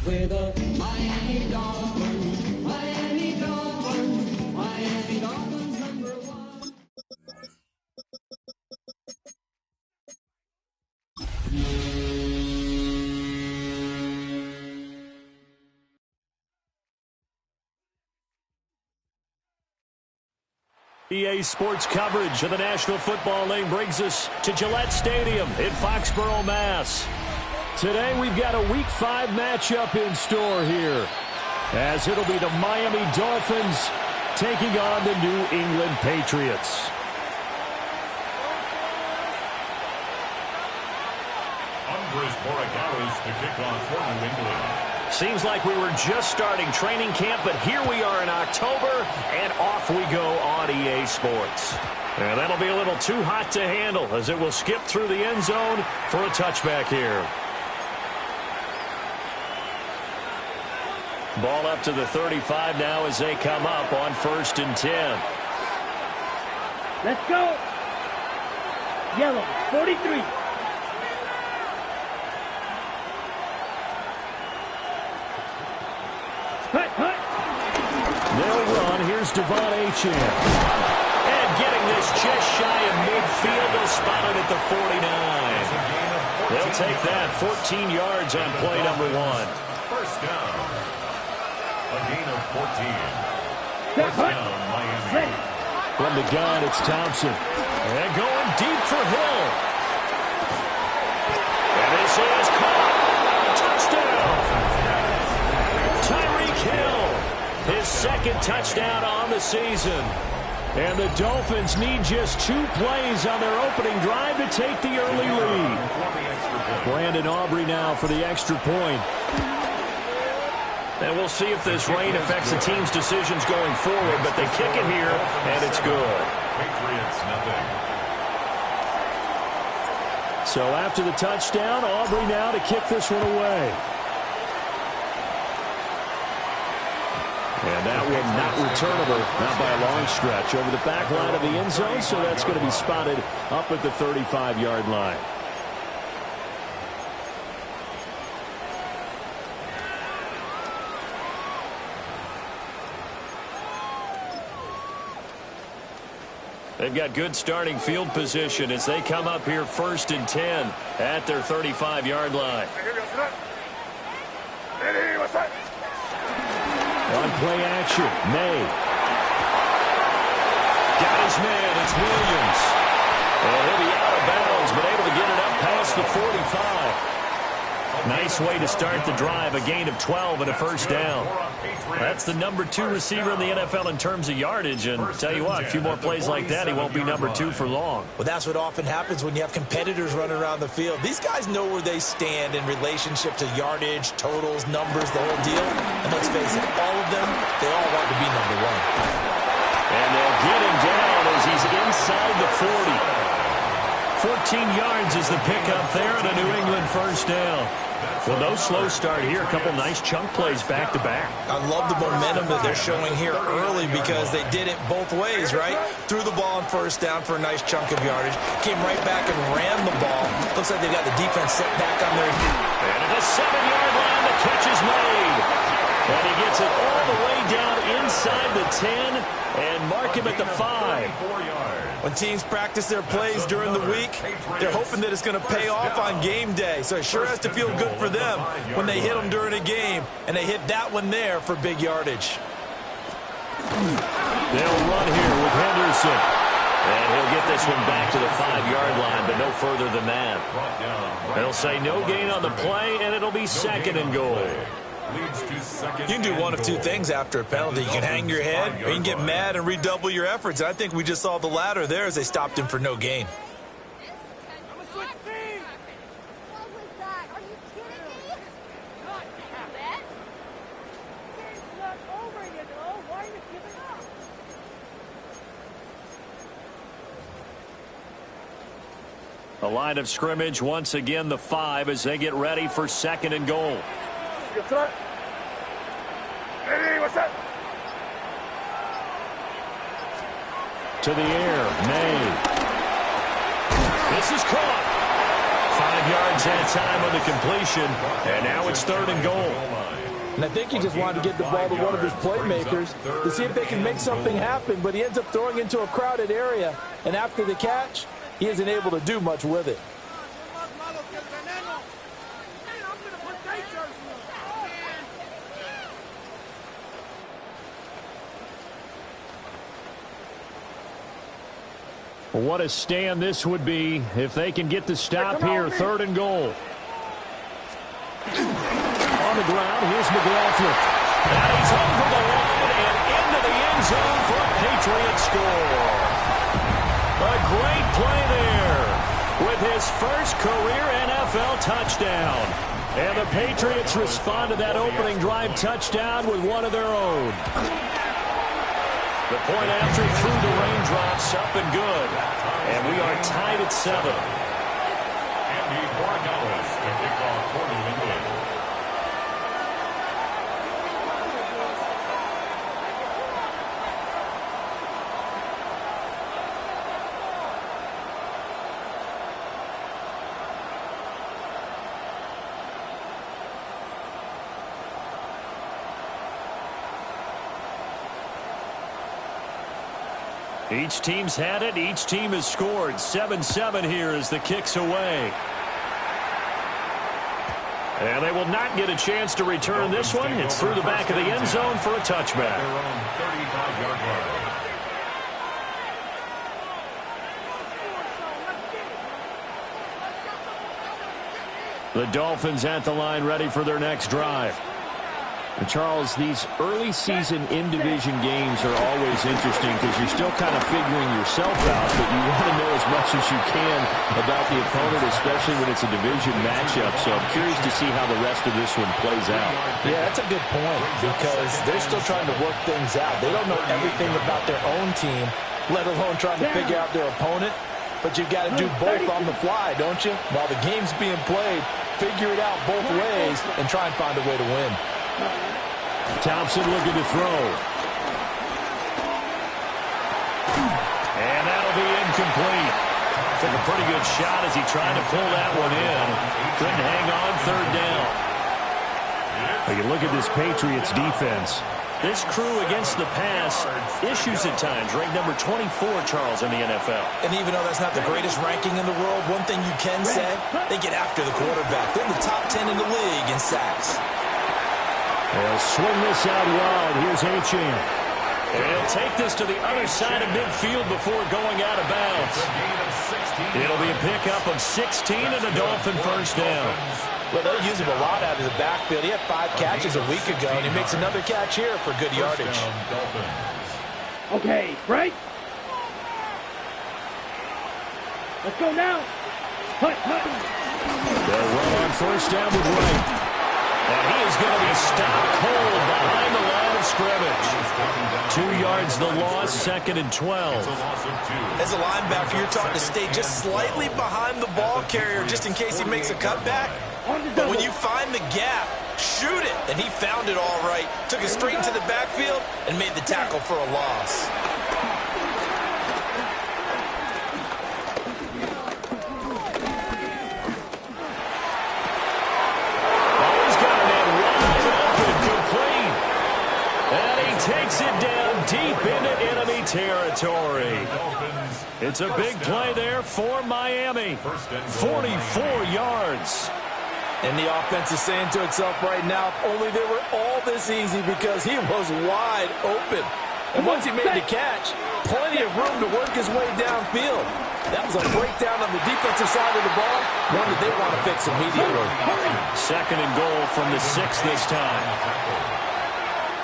with the Miami Dolphins. Miami Dolphins. Miami Dolphins #1. EA Sports coverage of the National Football League brings us to Gillette Stadium in Foxborough, Mass. Today we've got a Week 5 matchup in store here, as it'll be the Miami Dolphins taking on the New England Patriots. Andres Borregales to kick off for New England. Seems like we were just starting training camp, but here we are in October, and off we go on EA Sports. And that'll be a little too hot to handle, as it will skip through the end zone for a touchback here. Ball up to the 35 now as they come up on 1st and 10. Let's go. Yellow, 43. They'll run. Here's Devon Achane. And getting this just shy of midfield. They'll spot it at the 49. They'll take that 14 yards on play number 1. First down. A gain of 14. First down, Miami. From the gun, it's Thompson. And going deep for Hill. And this is caught. Touchdown. Tyreek Hill. His second touchdown on the season. And the Dolphins need just 2 plays on their opening drive to take the early lead. Brandon Aubrey now for the extra point. And we'll see if this rain affects the team's decisions going forward, but they kick it here, and it's good. Patriots, nothing. So after the touchdown, Aubrey now to kick this one away. And that one not returnable, not by a long stretch, over the back line of the end zone, so that's going to be spotted up at the 35-yard line. They've got good starting field position as they come up here 1st and 10 at their 35-yard line. On play action, May. Got his man, it's Williams. And he'll be out of bounds, but able to get it up past the 45. Nice way to start the drive, a gain of 12 and a first down. That's the number 2 receiver in the NFL in terms of yardage, and tell you what, a few more plays like that, he won't be number 2 for long. Well, that's what often happens when you have competitors running around the field. These guys know where they stand in relationship to yardage, totals, numbers, the whole deal. And let's face it, all of them, they all want to be number 1. And they'll get him down as he's inside the 40. 14 yards is the pickup there and a New England first down. Well, no slow start here. A couple nice chunk plays back-to-back. I love the momentum that they're showing here early because they did it both ways, right? Threw the ball on first down for a nice chunk of yardage. Came right back and ran the ball. Looks like they've got the defense set back on their feet. And at the 7-yard line, the catch is made. And he gets it all the way down inside the 10 and mark him at the 5. When teams practice their plays during the week, they're hoping that it's going to pay off on game day. So it sure has to feel good for them when they hit them during a game. And they hit that one there for big yardage. They'll run here with Henderson. And he'll get this one back to the 5-yard line, but no further than that. They'll say no gain on the play, and it'll be 2nd and goal. You can do one of 2 things after a penalty. You can hang your head, or you can get mad and redouble your efforts. I think we just saw the latter there as they stopped him for no gain. The line of scrimmage, once again, the 5 as they get ready for 2nd and goal. To the air, May. This is caught. 5 yards that time on the completion, and now it's 3rd and goal. And I think he just wanted to get the ball to one of his playmakers to see if they can make something happen, but he ends up throwing into a crowded area, and after the catch, he isn't able to do much with it. What a stand this would be if they can get the stop here. 3rd and goal. On the ground, here's McLaughlin. And he's over the line and into the end zone for a Patriot score. A great play there with his first career NFL touchdown. And the Patriots respond to that opening drive touchdown with one of their own. The point after through the raindrops, up and good. And we are tied at 7. Andy Borregales to kick off for New England. Each team's had it. Each team has scored. 7-7 here as the kick's away. And they will not get a chance to return this one. It's through the back of the end zone for a touchback. Their own 35-yard line. The Dolphins at the line ready for their next drive. And Charles, these early season in-division games are always interesting because you're still kind of figuring yourself out, but you want to know as much as you can about the opponent, especially when it's a division matchup. So I'm curious to see how the rest of this one plays out. Yeah, that's a good point because they're still trying to work things out. They don't know everything about their own team, let alone trying to figure out their opponent. But you've got to do both on the fly, don't you? While the game's being played, figure it out both ways and try and find a way to win. Thompson looking to throw. And that'll be incomplete. Took a pretty good shot as he tried to pull that one in. Couldn't hang on 3rd down. Now you look at this Patriots defense. This crew against the pass, issues at times, ranked number 24, Charles, in the NFL. And even though that's not the greatest ranking in the world, one thing you can say, they get after the quarterback. They're in the top 10 in the league in sacks. They'll swing this out wide. Here's Achane. And he'll take this to the other side of midfield before going out of bounds. It'll be a pickup of 16 and a Dolphin first down. Well, they'll use him a lot out of the backfield. He had 5 catches a week ago, and he makes another catch here for good yardage. Okay, break. Let's go now. Hut. They'll run on first down with Wright. And he is going to be stopped cold behind the line of scrimmage. 2 yards the loss, 2nd and 12. As a linebacker, you're taught to stay just slightly behind the ball carrier just in case he makes a cutback. But when you find the gap, shoot it. And he found it all right. Took it straight into the backfield and made the tackle for a loss. Takes it down deep into enemy territory. It's a big play there for Miami. 44 yards. And the offense is saying to itself right now, if only they were all this easy because he was wide open. And once he made the catch, plenty of room to work his way downfield. That was a breakdown on the defensive side of the ball, one that they want to fix immediately. 2nd and goal from the 6 this time.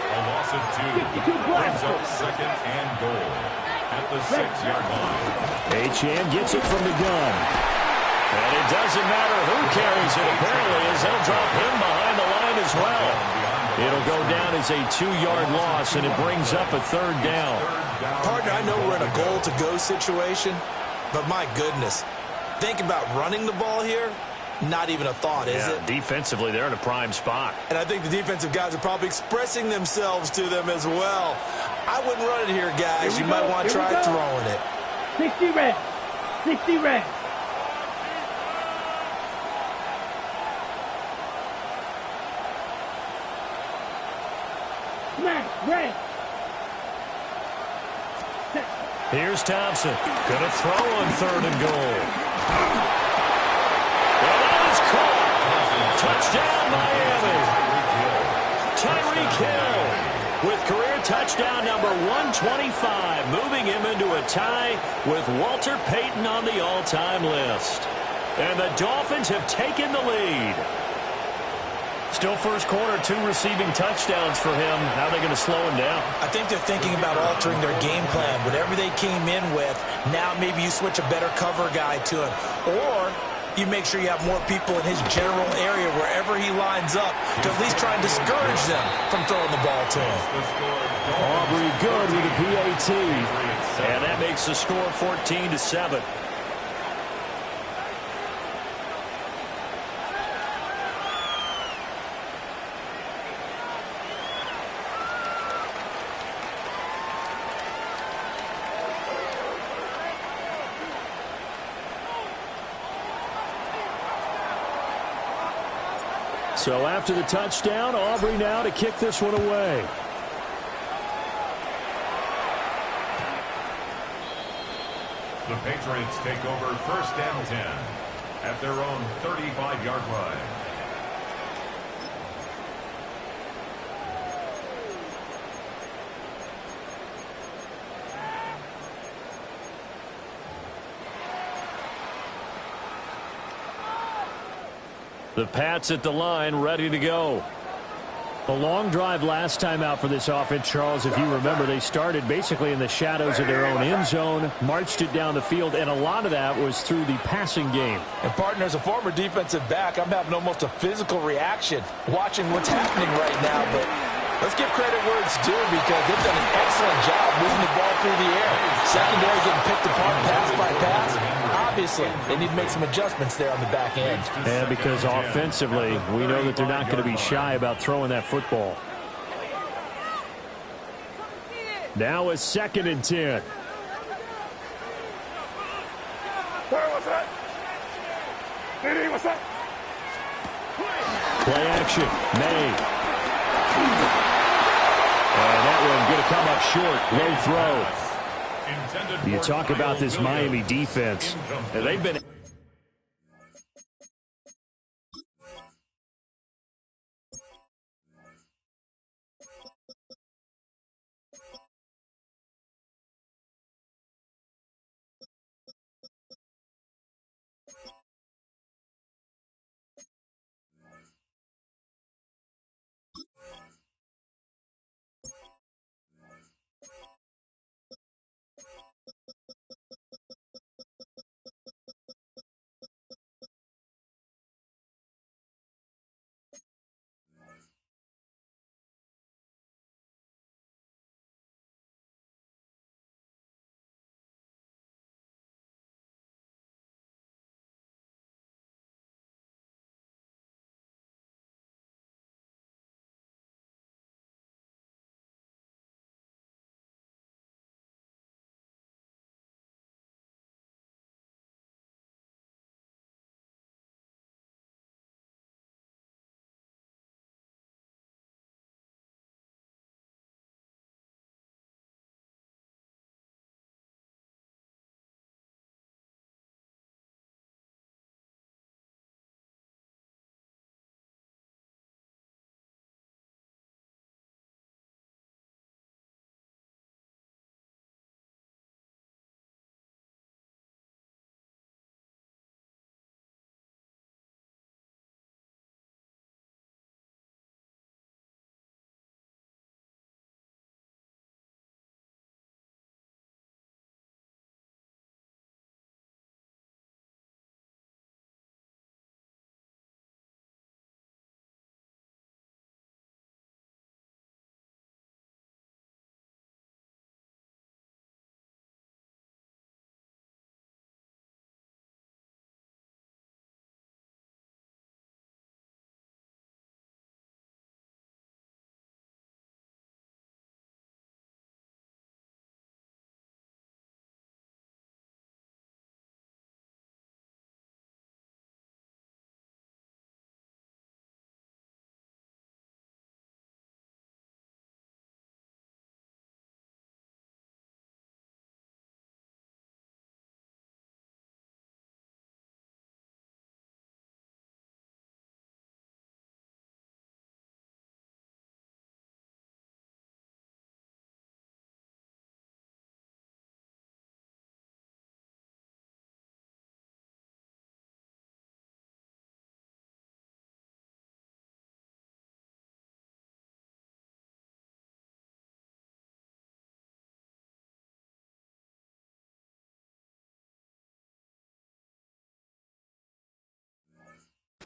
A loss of 2 brings up 2nd and goal at the 6-yard line. Achane gets it from the gun. And it doesn't matter who carries it, apparently, as they'll drop him behind the line as well. It'll go down as a 2-yard loss, and it brings up a 3rd down. Partner, I know we're in a goal-to-go situation, but my goodness, think about running the ball here. Not even a thought, is it? Defensively, they're in a prime spot. And I think the defensive guys are probably expressing themselves to them as well. I wouldn't run it here, guys. You might want to try throwing it. 60 red. 60 red. Red. Here's Thompson. Gonna throw on 3rd and goal. And that is caught. Touchdown, Miami. Tyreek Hill with career touchdown number 125, moving him into a tie with Walter Payton on the all-time list. And the Dolphins have taken the lead. Still first quarter, 2 receiving touchdowns for him. How are they going to slow him down? I think they're thinking about altering their game plan. Whatever they came in with, now maybe you switch a better cover guy to him. Or you make sure you have more people in his general area wherever he lines up to at least try and discourage them from throwing the ball to him. Aubrey good with a PAT. And that makes the score 14-7. So after the touchdown, Aubrey now to kick this one away. The Patriots take over 1st and 10 at their own 35-yard line. The Pats at the line, ready to go. A long drive last time out for this offense, Charles. If you remember, they started basically in the shadows of their own end zone, marched it down the field, and a lot of that was through the passing game. And, partner, as a former defensive back, I'm having almost a physical reaction watching what's happening right now. But let's give credit where it's due because they've done an excellent job moving the ball through the air. Secondary getting picked apart pass by pass. Obviously, they need to make some adjustments there on the back end. And because offensively, we know that they're not going to be shy about throwing that football. Now a 2nd and 10. Play action. May. And that one going to come up short. Low throw. You talk about this Miami defense. And they've been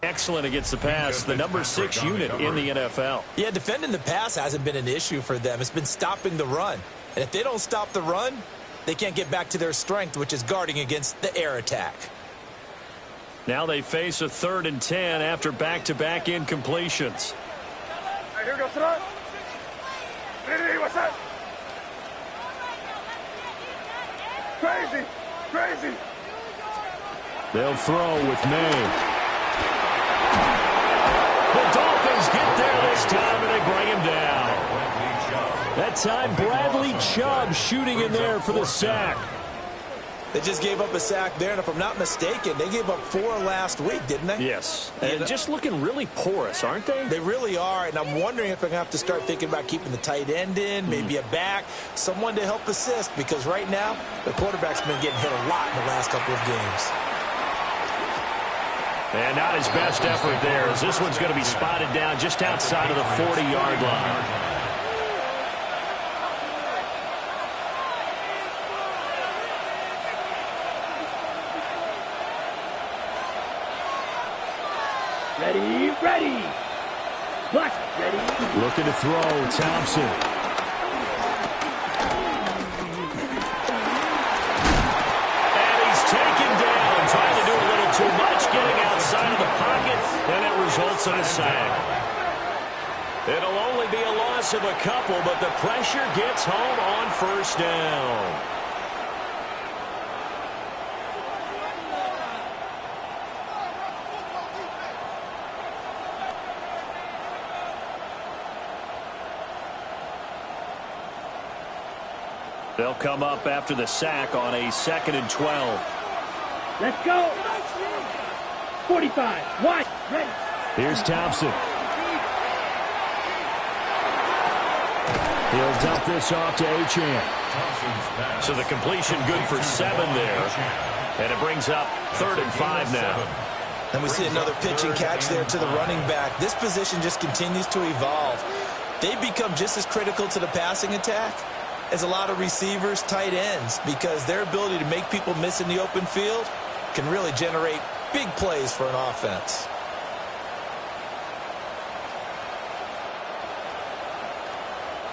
Excellent against the pass, the number 6 unit in the NFL. Yeah, defending the pass hasn't been an issue for them. It's been stopping the run. And if they don't stop the run, they can't get back to their strength, which is guarding against the air attack. Now they face a 3rd and 10 after back-to-back incompletions. Hey, here we go, son. Hey, what's that? Crazy, crazy. They'll throw with May. The Dolphins get there this time, and they bring him down. That time, Bradley Chubb shooting in there for the sack. They just gave up a sack there, and if I'm not mistaken, they gave up 4 last week, didn't they? Yes, and just looking really porous, aren't they? They really are, and I'm wondering if they're going to have to start thinking about keeping the tight end in, maybe a back, someone to help assist, because right now, the quarterback's been getting hit a lot in the last couple of games. And not his best effort there, as this one's going to be spotted down just outside of the 40-yard line. Ready. Clutch, ready. Looking to throw, Thompson. And he's taken down, trying to do a little too much, getting outside of the pocket, and it results in a sack. It'll only be a loss of a couple, but the pressure gets home on 1st down. They'll come up after the sack on a 2nd and 12. Let's go. 45. Wide. Ready. Here's Thompson. He'll dump this off to Achane. So the completion good for 7 there. And it brings up 3rd and 5 now. And we see another pitch and catch there to the running back. This position just continues to evolve. They become just as critical to the passing attack as a lot of receivers, tight ends, because their ability to make people miss in the open field can really generate big plays for an offense.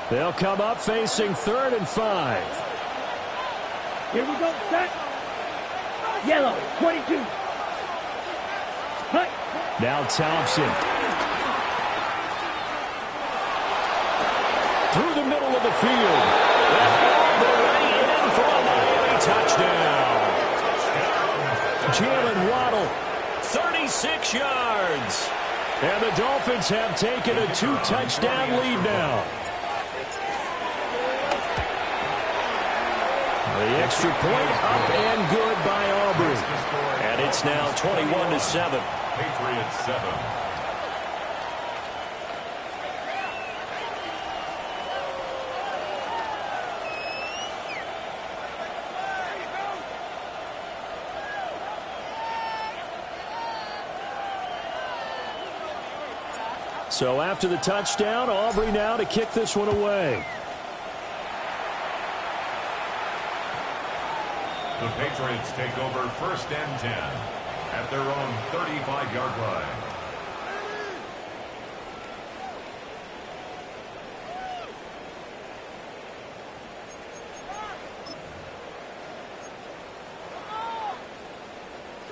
They'll come up facing 3rd and 5. Here we go, set. Yellow, 22. Cut. Now Thompson. Through the middle of the field. All the way in for a Miami touchdown. Jalen Waddle, 36 yards. And the Dolphins have taken a 2-touchdown lead now. The extra point up and good by Aubrey. And it's now 21-7. Patriots 7. So after the touchdown, Aubrey now to kick this one away. The Patriots take over 1st and 10 at their own 35-yard line.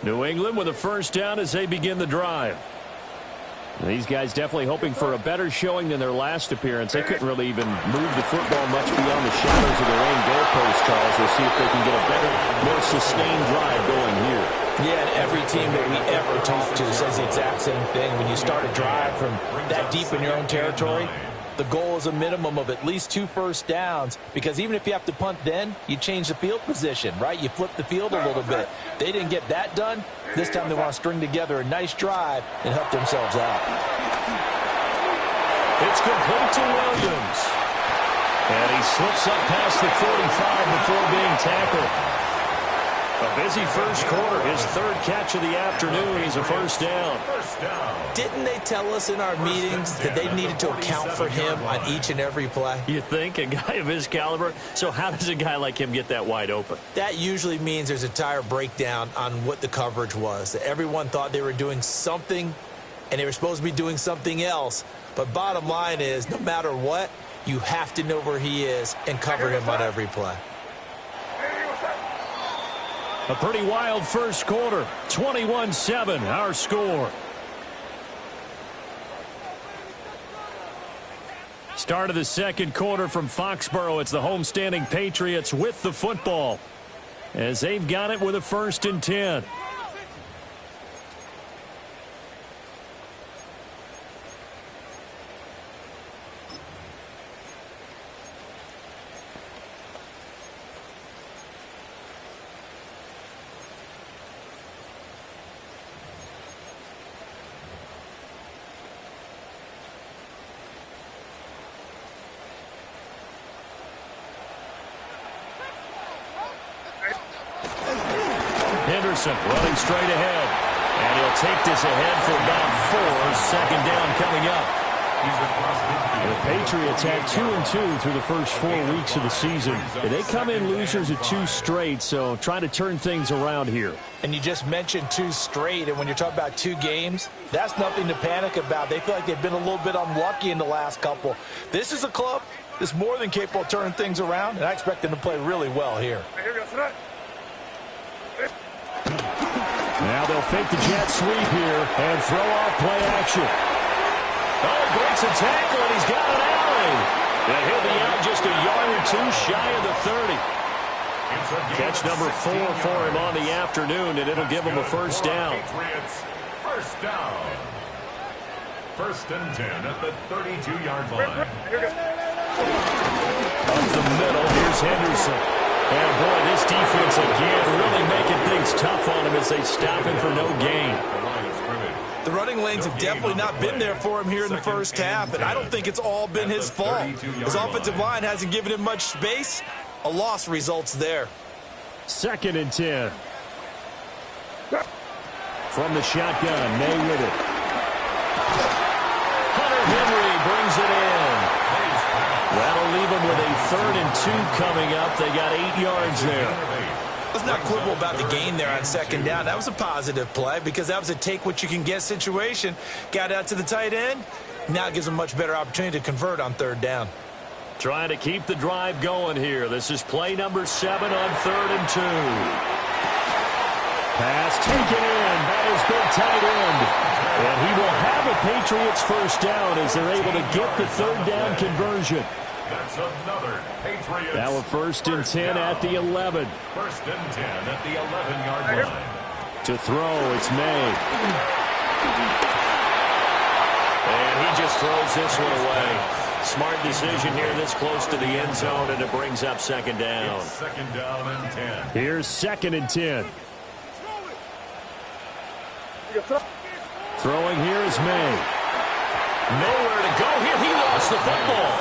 New England with a 1st down as they begin the drive. These guys definitely hoping for a better showing than their last appearance. They couldn't really even move the football much beyond the shadows of their own goalpost, Charles. We'll see if they can get a better, more sustained drive going here. Yeah, and every team that we ever talk to says the exact same thing. When you start a drive from that deep in your own territory, the goal is a minimum of at least 2 first downs, because even if you have to punt then, you change the field position, right? You flip the field a little bit. They didn't get that done. This time they want to string together a nice drive and help themselves out. It's complete to Williams. And he slips up past the 45 before being tackled. A busy first quarter. His third catch of the afternoon is a first down. Didn't they tell us in our meetings that they needed to account for him on each and every play? You think? A guy of his caliber? So how does a guy like him get that wide open? That usually means there's a tire breakdown on what the coverage was. That everyone thought they were doing something, and they were supposed to be doing something else. But bottom line is, no matter what, you have to know where he is and cover him on every play. A pretty wild first quarter. 21-7, our score. Start of the second quarter from Foxborough. It's the homestanding Patriots with the football, as they've got it with a 1st and 10. Henderson running straight ahead. And he'll take this ahead for about 4. Second down coming up. The Patriots had 2-2 through the first 4 weeks of the season. And they come in losers at 2 straight, so trying to turn things around here. And you just mentioned 2 straight, and when you're talking about 2 games, that's nothing to panic about. They feel like they've been a little bit unlucky in the last couple. This is a club that's more than capable of turning things around, and I expect them to play really well here. Now they'll fake the jet sweep here and throw off play action. Oh, breaks a tackle, and he's got an alley. And he'll be out just a yard or 2 shy of the 30. Catch number 4 for him on the afternoon, and it'll give him a first down. First down. 1st and 10 at the 32-yard line. Up the middle, here's Henderson. And, boy, this defense again really making things tough on him as they stop him for no gain. The running lanes have definitely not been there for him here in the first half, and I don't think it's all been his fault. His offensive line hasn't given him much space. A loss results there. 2nd and 10. From the shotgun, May with it. Hunter Henry brings it in. That'll leave them with a 3rd and 2 coming up. They got 8 yards there. Let's not quibble about the gain there on 2nd down. That was a positive play because that was a take-what-you-can-get situation. Got out to the tight end. Now it gives them a much better opportunity to convert on 3rd down. Trying to keep the drive going here. This is play number 7 on 3rd and 2. Pass taken in by his big tight end. And he will have a Patriots first down as they're able to get the 3rd down conversion. That's another Patriots. Now a 1st and 10 at the 11. 1st and 10 at the 11-yard line. To throw, it's May. And he just throws this one away. Smart decision here this close to the end zone, and it brings up 2nd down. It's 2nd down and 10. Here's 2nd and 10. Throwing here is May. Nowhere to go here. He lost the football.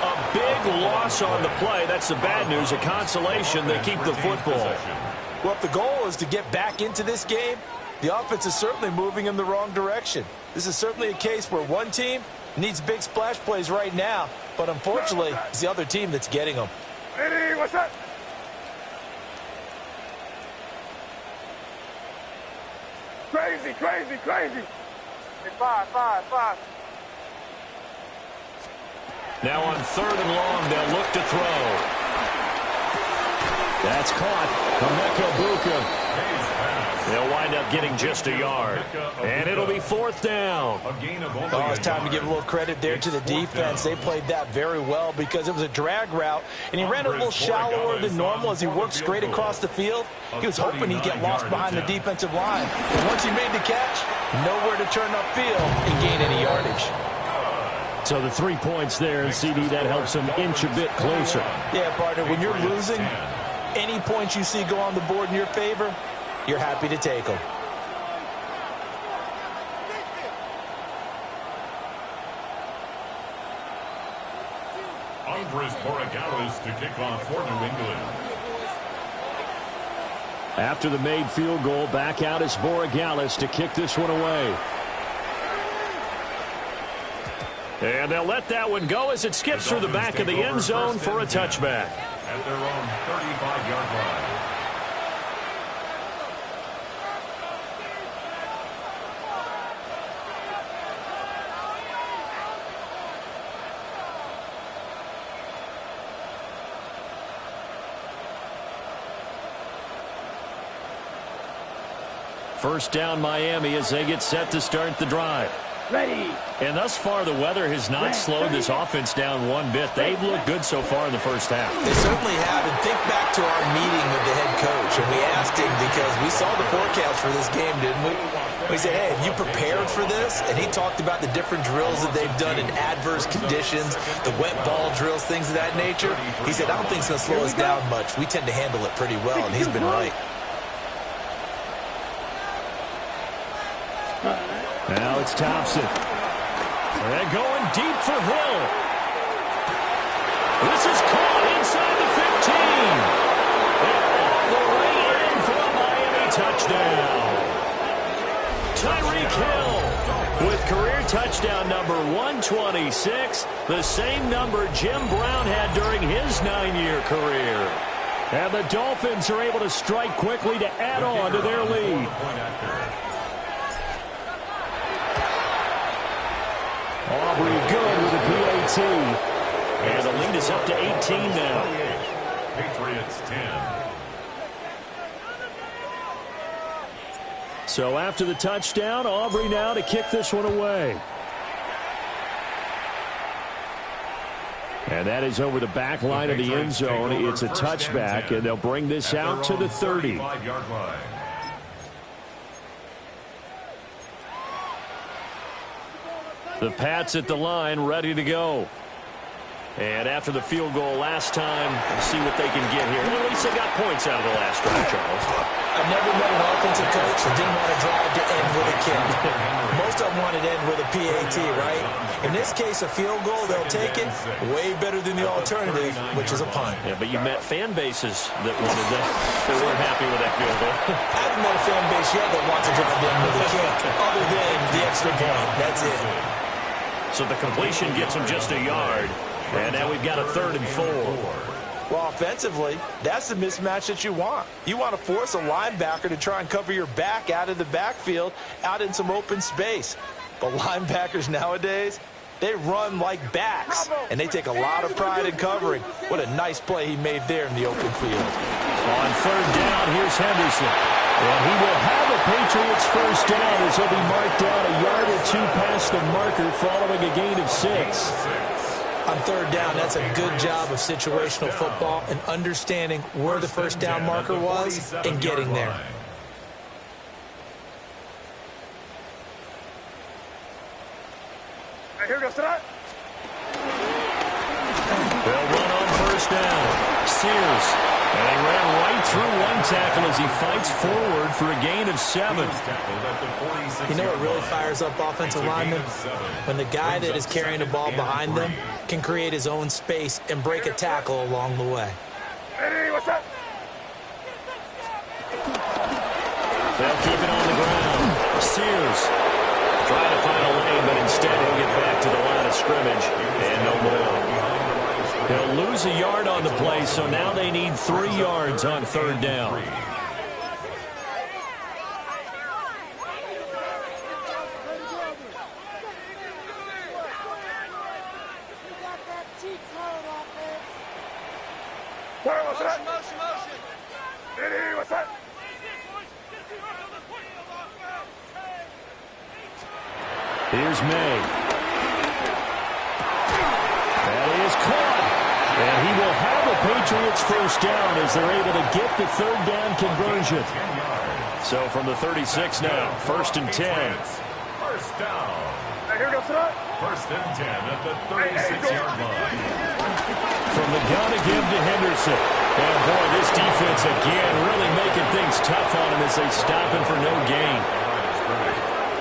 A big loss on the play. That's the bad news. A consolation. They keep the football. Well, if the goal is to get back into this game, the offense is certainly moving in the wrong direction. This is certainly a case where one team needs big splash plays right now, but unfortunately, it's the other team that's getting them. Hey, what's up? Crazy, crazy, crazy. Hey, five. Now on 3rd and long, they'll look to throw. That's caught. Kameka. They'll wind up getting just a yard. And it'll be 4th down. Oh, it's time to give a little credit there to the defense. They played that very well because it was a drag route, and he ran a little shallower than normal as he worked straight across the field. He was hoping he'd get lost behind the defensive line. And once he made the catch, nowhere to turn upfield and gain any yardage. So the 3 points there, and CD, that helps him inch a bit closer. Yeah, partner, when you're losing, any points you see go on the board in your favor, you're happy to take them. Andres Borregales to kick off for New England. After the made field goal, back out is Borregales to kick this one away. And they'll let that one go as it skips through the back of the end zone for a touchback. At their own 35-yard line. First down Miami as they get set to start the drive. Ready. And thus far, the weather has not slowed this offense down one bit. They've looked good so far in the first half. They certainly have. And think back to our meeting with the head coach. And we asked him because we saw the forecast for this game, didn't we? We said, hey, have you prepared for this? And he talked about the different drills that they've done in adverse conditions, the wet ball drills, things of that nature. He said, I don't think it's going to slow us down much. We tend to handle it pretty well, and he's been right. Now it's Thompson. They're going deep for Hill. This is caught inside the 15. And the way in for a Miami touchdown. Tyreek Hill with career touchdown number 126, the same number Jim Brown had during his 9-year career. And the Dolphins are able to strike quickly to add on to their lead. Aubrey good with a PAT. And the lead is up to 18 now. Patriots 10. So after the touchdown, Aubrey now to kick this one away. And that is over the back line of the end zone. It's a touchback, and they'll bring this out to the 30. The Pats at the line, ready to go. And after the field goal last time, we'll see what they can get here. At least they got points out of the last drive, Charles. I've never met an offensive coach that didn't want to drive to end with a kick. Most of them wanted to end with a PAT, right? In this case, a field goal, they'll take it. Way better than the alternative, which is a punt. Yeah, but you met fan bases that wanted that. They weren't happy with that field goal. I haven't met a fan base yet that wants to drive to end with a kick, other than the extra point. That's it. So the completion gets them just a yard. And now we've got a 3rd and 4. Well, offensively, that's the mismatch that you want. You want to force a linebacker to try and cover your back out of the backfield, out in some open space. But linebackers nowadays, they run like backs, and they take a lot of pride in covering. What a nice play he made there in the open field. On 3rd down, here's Henderson. And he will have the Patriots first down as he'll be marked down a yard or two past the marker following a gain of 6. On 3rd down, that's a good job of situational football and understanding where the first down marker was and getting there. Here goes that. They'll run on first down. Sears. And he ran right through one tackle as he fights forward for a gain of 7. You know what really fires up offensive linemen? When the guy that is carrying the ball behind them can create his own space and break a tackle along the way. Hey, what's up? They'll keep it on the ground. Sears trying to find a lane, but instead he'll get back to the line of scrimmage and no more. They'll lose a yard on the play, so now they need 3 yards on 3rd down. What's that? Hey, what's that? Here's May. That is caught. And he will have the Patriots first down as they're able to get the 3rd down conversion. So from the 36 now, 1st and 10. First down. Hey, here goes that. 1st and 10 at the 36-yard line. From the gun again to Henderson. And boy, this defense again really making things tough on him as they stop him for no gain.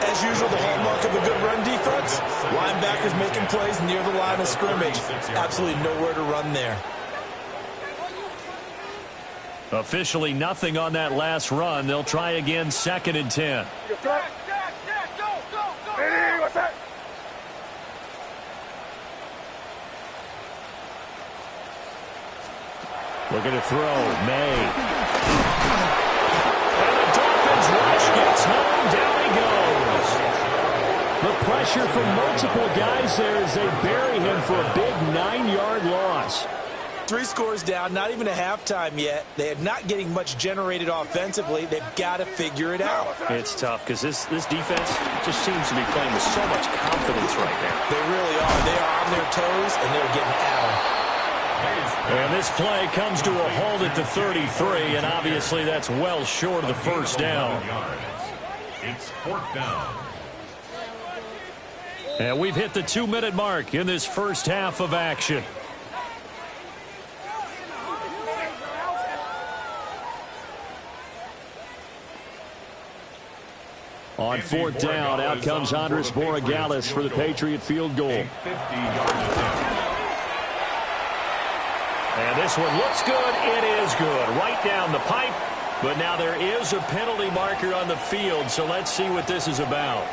As usual, the hallmark of a good run defense, linebackers making plays near the line of scrimmage. Absolutely nowhere to run there. Officially nothing on that last run. They'll try again, 2nd and 10. Ready, what's that? Looking to throw. May. And the Dolphins rush gets home. Down he goes. The pressure from multiple guys there as they bury him for a big 9-yard loss. 3 scores down, not even a halftime yet. They are not getting much generated offensively. They've got to figure it out. It's tough because this defense just seems to be playing with so much confidence right now. They really are. They are on their toes, and they're getting at them. And this play comes to a halt at the 33, and obviously that's well short of the first down. It's 4th down. And we've hit the 2-minute mark in this first half of action. On 4th down, out comes Andres Borregales for the Patriot field goal. 50-yard attempt. And this one looks good. It is good. Right down the pipe. But now there is a penalty marker on the field, so let's see what this is about.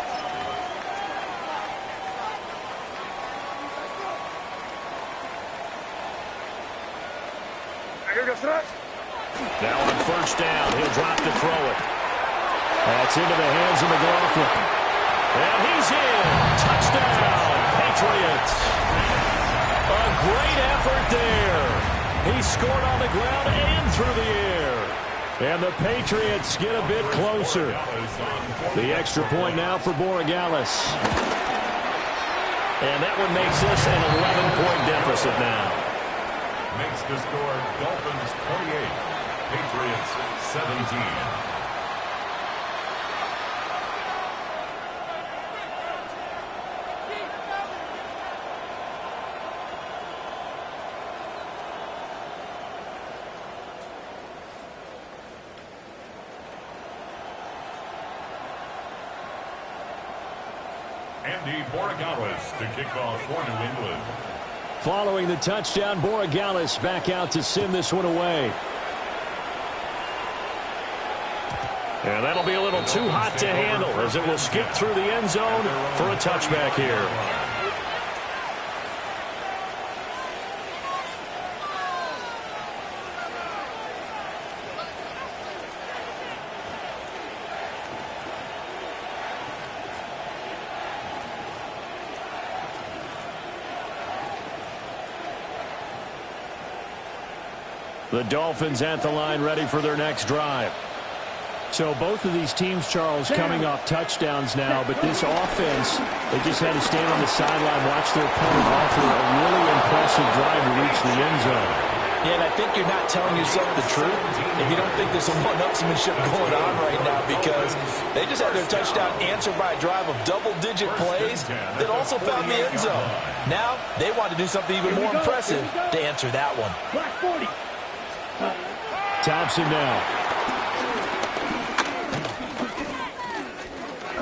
Now on 1st down, he'll drop to throw it. That's into the hands of McLaughlin. And he's in. Touchdown, Patriots. A great effort there. He scored on the ground and through the air. And the Patriots get a bit closer. The extra point now for Borregales. And that one makes this an 11-point deficit now. Makes the score Dolphins 28, Patriots 17. Andy Borregales to kick off for New England. Following the touchdown, Borregales back out to send this one away. And that'll be a little too hot to handle as it will skip through the end zone for a touchback here. The Dolphins at the line ready for their next drive. So both of these teams, Charles, coming off touchdowns now, but this offense, they just had to stand on the sideline, watch their opponent offer a really impressive drive to reach the end zone. Yeah, and I think you're not telling yourself the truth if you don't think there's some one-upsmanship going on right now, because they just had their touchdown answered by a drive of double-digit plays that also found the end zone. Now they want to do something even more impressive to answer that one. Black 40. Thompson now.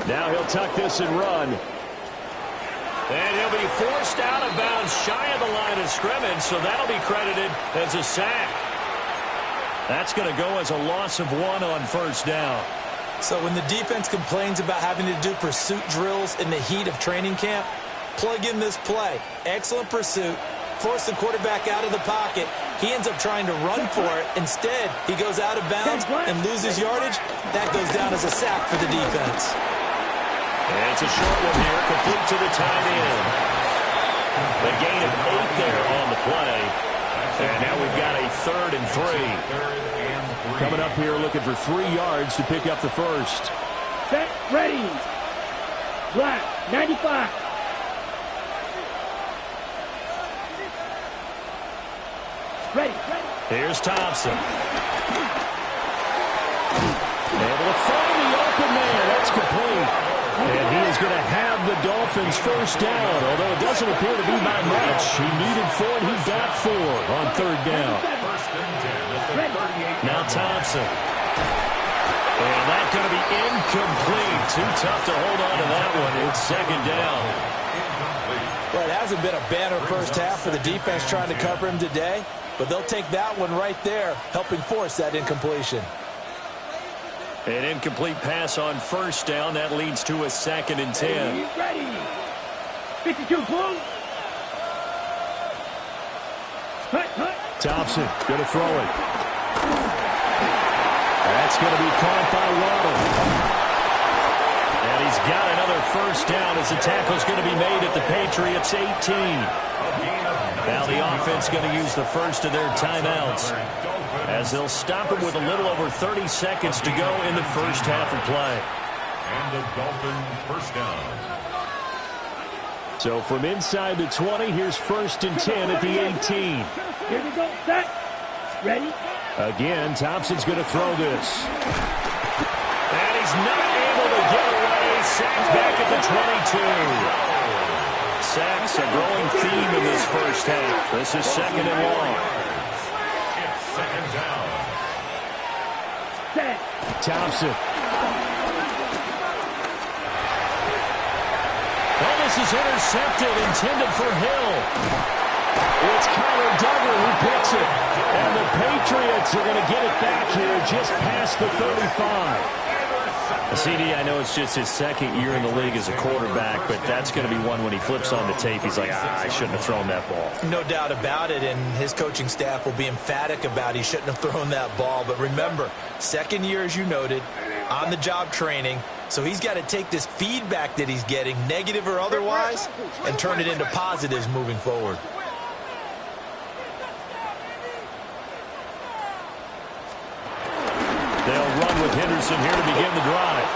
Now he'll tuck this and run. And he'll be forced out of bounds shy of the line of scrimmage, so that'll be credited as a sack. That's going to go as a loss of 1 on 1st down. So when the defense complains about having to do pursuit drills in the heat of training camp, plug in this play. Excellent pursuit. Force the quarterback out of the pocket. He ends up trying to run for it. Instead, he goes out of bounds and loses yardage. That goes down as a sack for the defense. And it's a short one here, complete to the tight end. The gain of 8 there on the play. And now we've got a 3rd and 3. Coming up here looking for 3 yards to pick up the first. Set, ready. Black, 95. Ready. Here's Thompson. Able to find the open man. That's complete. And he is going to have the Dolphins first down, although it doesn't appear to be by much. He needed 4, and he got 4 on 3rd down. Now Thompson. And that's going to be incomplete. Too tough to hold on to that one. It's 2nd down. Well, it hasn't been a banner first half for the defense trying to cover him today. but they'll take that one right there, helping force that incompletion. An incomplete pass on first down. That leads to a 2nd and 10. Ready. 52, close. Thompson going to throw it. That's going to be caught by Waddle. And he's got another first down as the tackle's going to be made at the Patriots' 18. Now the offense going to use the first of their timeouts as they'll stop him with a little over 30 seconds to go in the first half of play. And the Dolphins first down. So from inside the 20, here's 1st and 10 at the 18. Here we go. Set. Ready. Again, Thompson's going to throw this. And he's not able to get away. Sacked back at the 22. Sacks a growing theme in this first half. This is 2nd and long. It's 2nd down. Set. Thompson. Oh, this is intercepted, intended for Hill. It's Kyler Duggar who picks it. And the Patriots are going to get it back here just past the 35. CD, I know it's just his 2nd year in the league as a quarterback, but that's going to be one when he flips on the tape, he's like, I shouldn't have thrown that ball. No doubt about it, and his coaching staff will be emphatic about he shouldn't have thrown that ball. But remember, 2nd year, as you noted, on-the-job training, so he's got to take this feedback that he's getting, negative or otherwise, and turn it into positives moving forward. They'll run with Henderson here to begin the drive.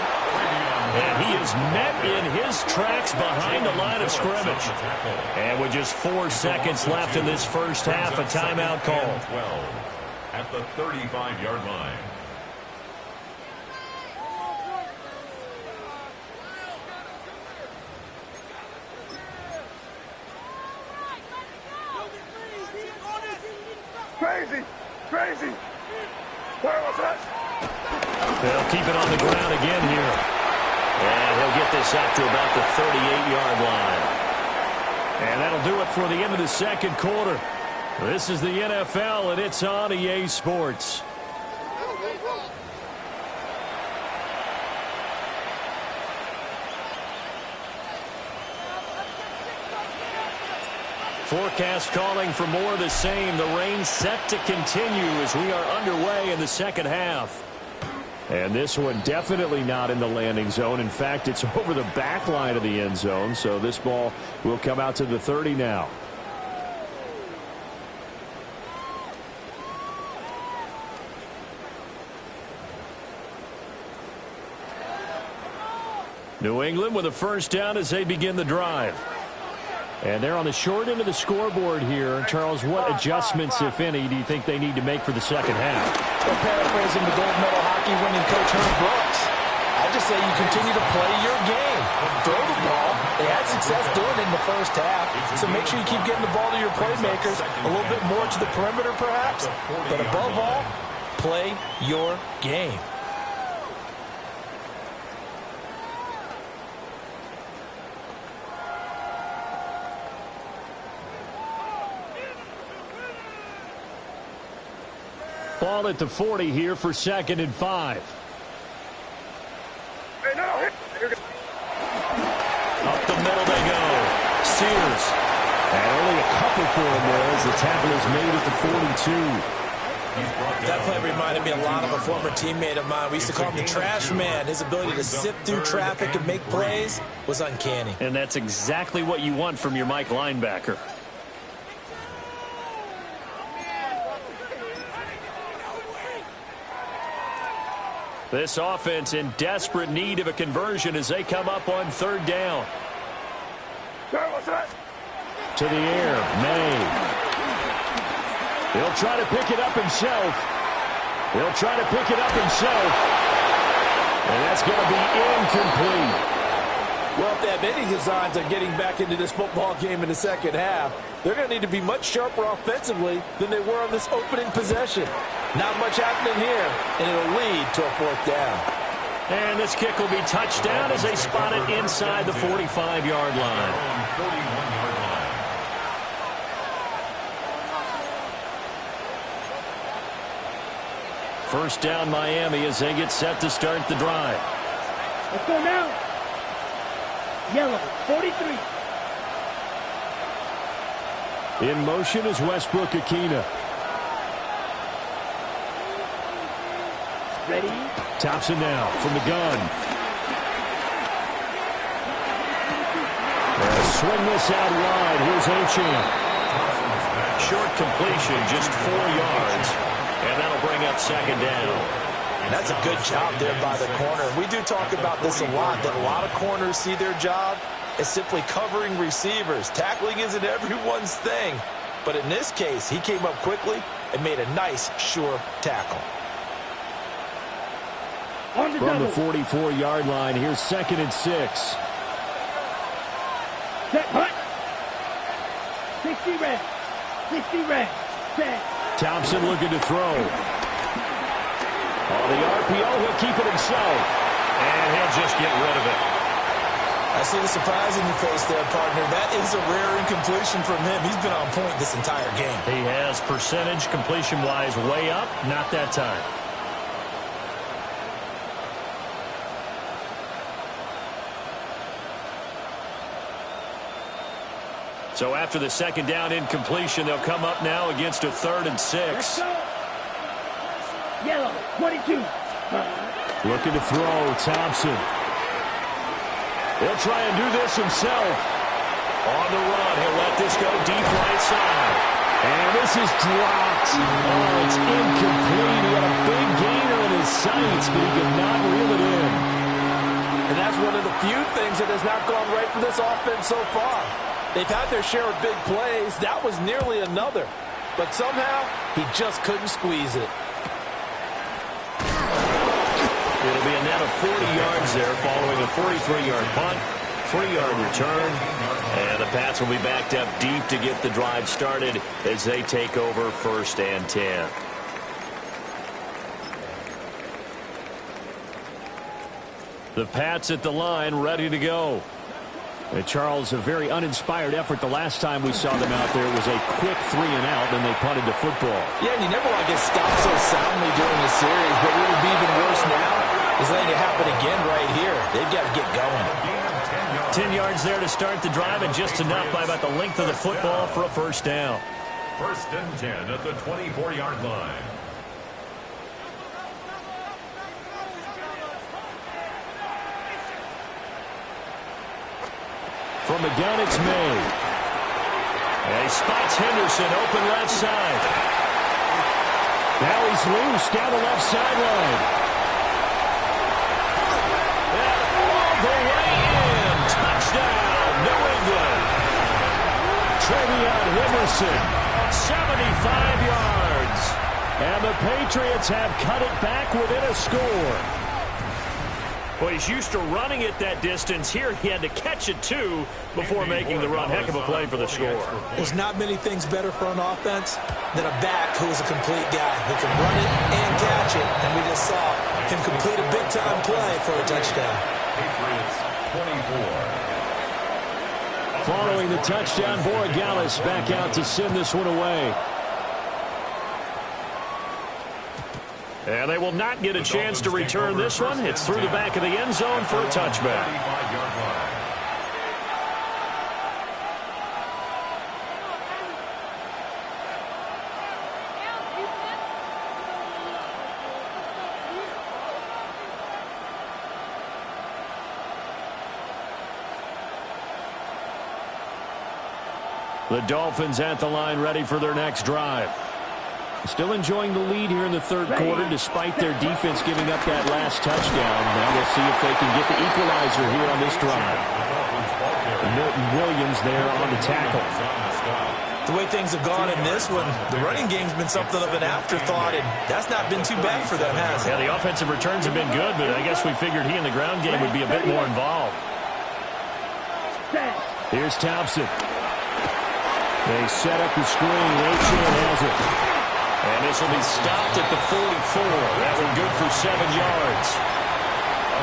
And he is met in his tracks behind the line of scrimmage. And with just 4 seconds left in this first half, a timeout call. 12 at the 35-yard line. Crazy! Crazy! Where was that? They'll keep it on the ground again here. And he'll get this up to about the 38-yard line. And that'll do it for the end of the 2nd quarter. This is the NFL, and it's on EA Sports. Forecast calling for more of the same. The rain set to continue as we are underway in the 2nd half. And this one definitely not in the landing zone. In fact, it's over the back line of the end zone. So this ball will come out to the 30 now. New England with a first down as they begin the drive. And they're on the short end of the scoreboard here. Charles, what adjustments, if any, do you think they need to make for the 2nd half? Well, paraphrasing the gold medal hockey winning coach Herb Brooks, I just say you continue to play your game. Throw the ball. They had success doing it in the first half, so make sure you keep getting the ball to your playmakers, a little bit more to the perimeter perhaps, but above all, play your game. Ball at the 40 here for 2nd and 5. Hey, no, here go. Up the middle they go. Sears. And only a couple for him there as the tackle is made at the 42. That play reminded me a lot of a former teammate of mine. We used to call him the trash man. His ability to sift through traffic and make plays was uncanny. And that's exactly what you want from your Mike linebacker. This offense in desperate need of a conversion as they come up on 3rd down. Where was that? To the air, May. He'll try to pick it up himself. And that's going to be incomplete. Well, if they have any designs on getting back into this football game in the 2nd half, they're going to need to be much sharper offensively than they were on this opening possession. Not much happening here, and it'll lead to a 4th down. And this kick will be touchdown as they spot it inside the 45-yard line. First down Miami as they get set to start the drive. Let's go now. Yellow, 43. In motion is Westbrook Akina. Ready. Thompson now from the gun. Swing this out wide. Here's Achane. Short completion, just 4 yards. And that'll bring up second down. And that's a good job there by the corner. We do talk about this a lot, that a lot of corners see their job as simply covering receivers. Tackling isn't everyone's thing. But in this case, he came up quickly and made a nice, sure tackle. From the 44-yard line, here's 2nd and 6. Set, hut. 60 red. 60 red. Set. Thompson looking to throw. On the RPO, he'll keep it himself. And he'll just get rid of it. I see the surprise in your face there, partner. That is a rare incompletion from him. He's been on point this entire game. He has percentage completion-wise way up. Not that time. So after the second down incompletion, they'll come up now against a 3rd and 6. Yellow, 22. Looking to throw, Thompson. He'll try and do this himself. On the run, he'll let this go deep right side. And this is dropped. Oh, it's incomplete. He had a big gainer in his sights, but he could not reel it in. And that's one of the few things that has not gone right for this offense so far. They've had their share of big plays. That was nearly another. But somehow, he just couldn't squeeze it. It'll be a net of 40 yards there following a 43-yard punt, 3-yard return. And the Pats will be backed up deep to get the drive started as they take over 1st and 10. The Pats at the line, ready to go. And Charles, a very uninspired effort the last time we saw them out there. It was a quick 3 and out, and they punted the football. Yeah, and you never want to get stopped so soundly during the series, but what would be even worse now is letting it happen again right here. They've got to get going. 10 yards there to start the drive, and just enough by about the length of the football for a first down. 1st and 10 at the 24-yard line. From the gun, it's May. And he spots Henderson open left side. Now he's loose down the left sideline. And all the way in. Touchdown, New England. Trevion Henderson, 75 yards. And the Patriots have cut it back within a score. Well, he's used to running it that distance. Here he had to catch it, too, before making the run. Heck of a play for the score. There's not many things better for an offense than a back who is a complete guy who can run it and catch it. And we just saw him complete a big-time play for a touchdown. Patriots 24. Following the touchdown, Borregales back out to send this one away. And they will not get a chance to return this one. It's through the back of the end zone for a touchback. The Dolphins at the line, ready for their next drive. Still enjoying the lead here in the 3rd quarter, despite their defense giving up that last touchdown. Now we'll see if they can get the equalizer here on this drive. Milton Williams there on the tackle. The way things have gone in this one, the running game's been something of an afterthought, and that's not been too bad for them, has it? Yeah, the offensive returns have been good, but I guess we figured he in the ground game would be a bit more involved. Here's Thompson. They set up the screen. Achane has it. And this will be stopped at the 44. That one good for 7 yards.